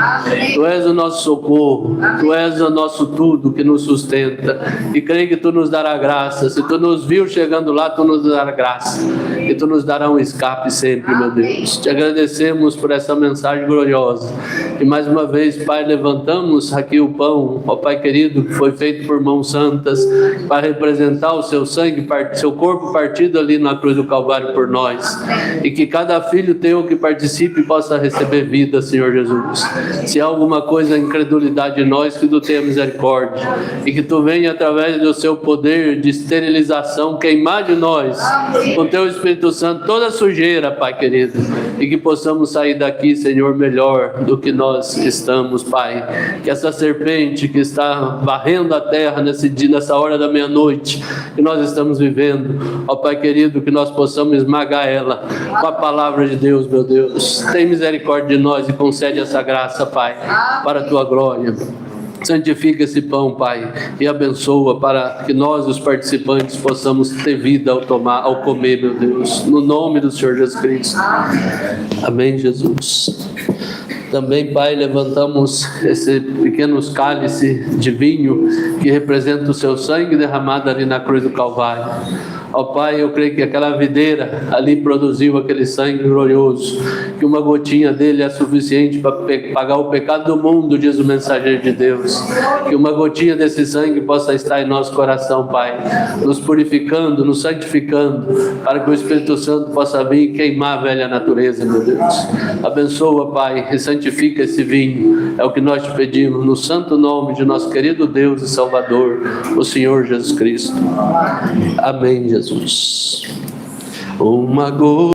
Tu és o nosso socorro. Tu és o nosso tudo que nos sustenta. E creio que Tu nos dará graça. Se Tu nos viu chegando lá, Tu nos dará graça. E Tu nos dará um escape sempre, meu Deus. Te agradecemos por essa mensagem gloriosa. E mais uma uma vez, Pai, levantamos aqui o pão, ó Pai querido, que foi feito por mãos santas, para representar o seu sangue, seu corpo partido ali na cruz do Calvário por nós. E que cada filho teu que participe possa receber vida, Senhor Jesus. Se há alguma coisa, incredulidade em nós, que tu tenha misericórdia. E que tu venha, através do seu poder de esterilização, queimar de nós, com teu Espírito Santo, toda a sujeira, Pai querido. E que possamos sair daqui, Senhor, melhor do que nós estamos, Pai. Que essa serpente que está varrendo a terra nesse dia, nessa hora da meia-noite, que nós estamos vivendo, ó Pai querido, que nós possamos esmagar ela com a palavra de Deus, meu Deus. Tem misericórdia de nós e concede essa graça, Pai, para a tua glória. Santifica esse pão, Pai, e abençoa para que nós, os participantes, possamos ter vida ao comer, meu Deus, no nome do Senhor Jesus Cristo. Amém, Jesus. Também, Pai, levantamos esse pequenos cálice de vinho que representa o seu sangue derramado ali na cruz do Calvário. Ó Pai, eu creio que aquela videira ali produziu aquele sangue glorioso, que uma gotinha dele é suficiente para pagar o pecado do mundo, diz o mensageiro de Deus. Que uma gotinha desse sangue possa estar em nosso coração, Pai, nos purificando, nos santificando, para que o Espírito Santo possa vir e queimar a velha natureza, meu Deus. Abençoa, Pai, e santifica esse vinho. É o que nós te pedimos, no santo nome de nosso querido Deus e Salvador, o Senhor Jesus Cristo. Amém, Jesus. Uma gota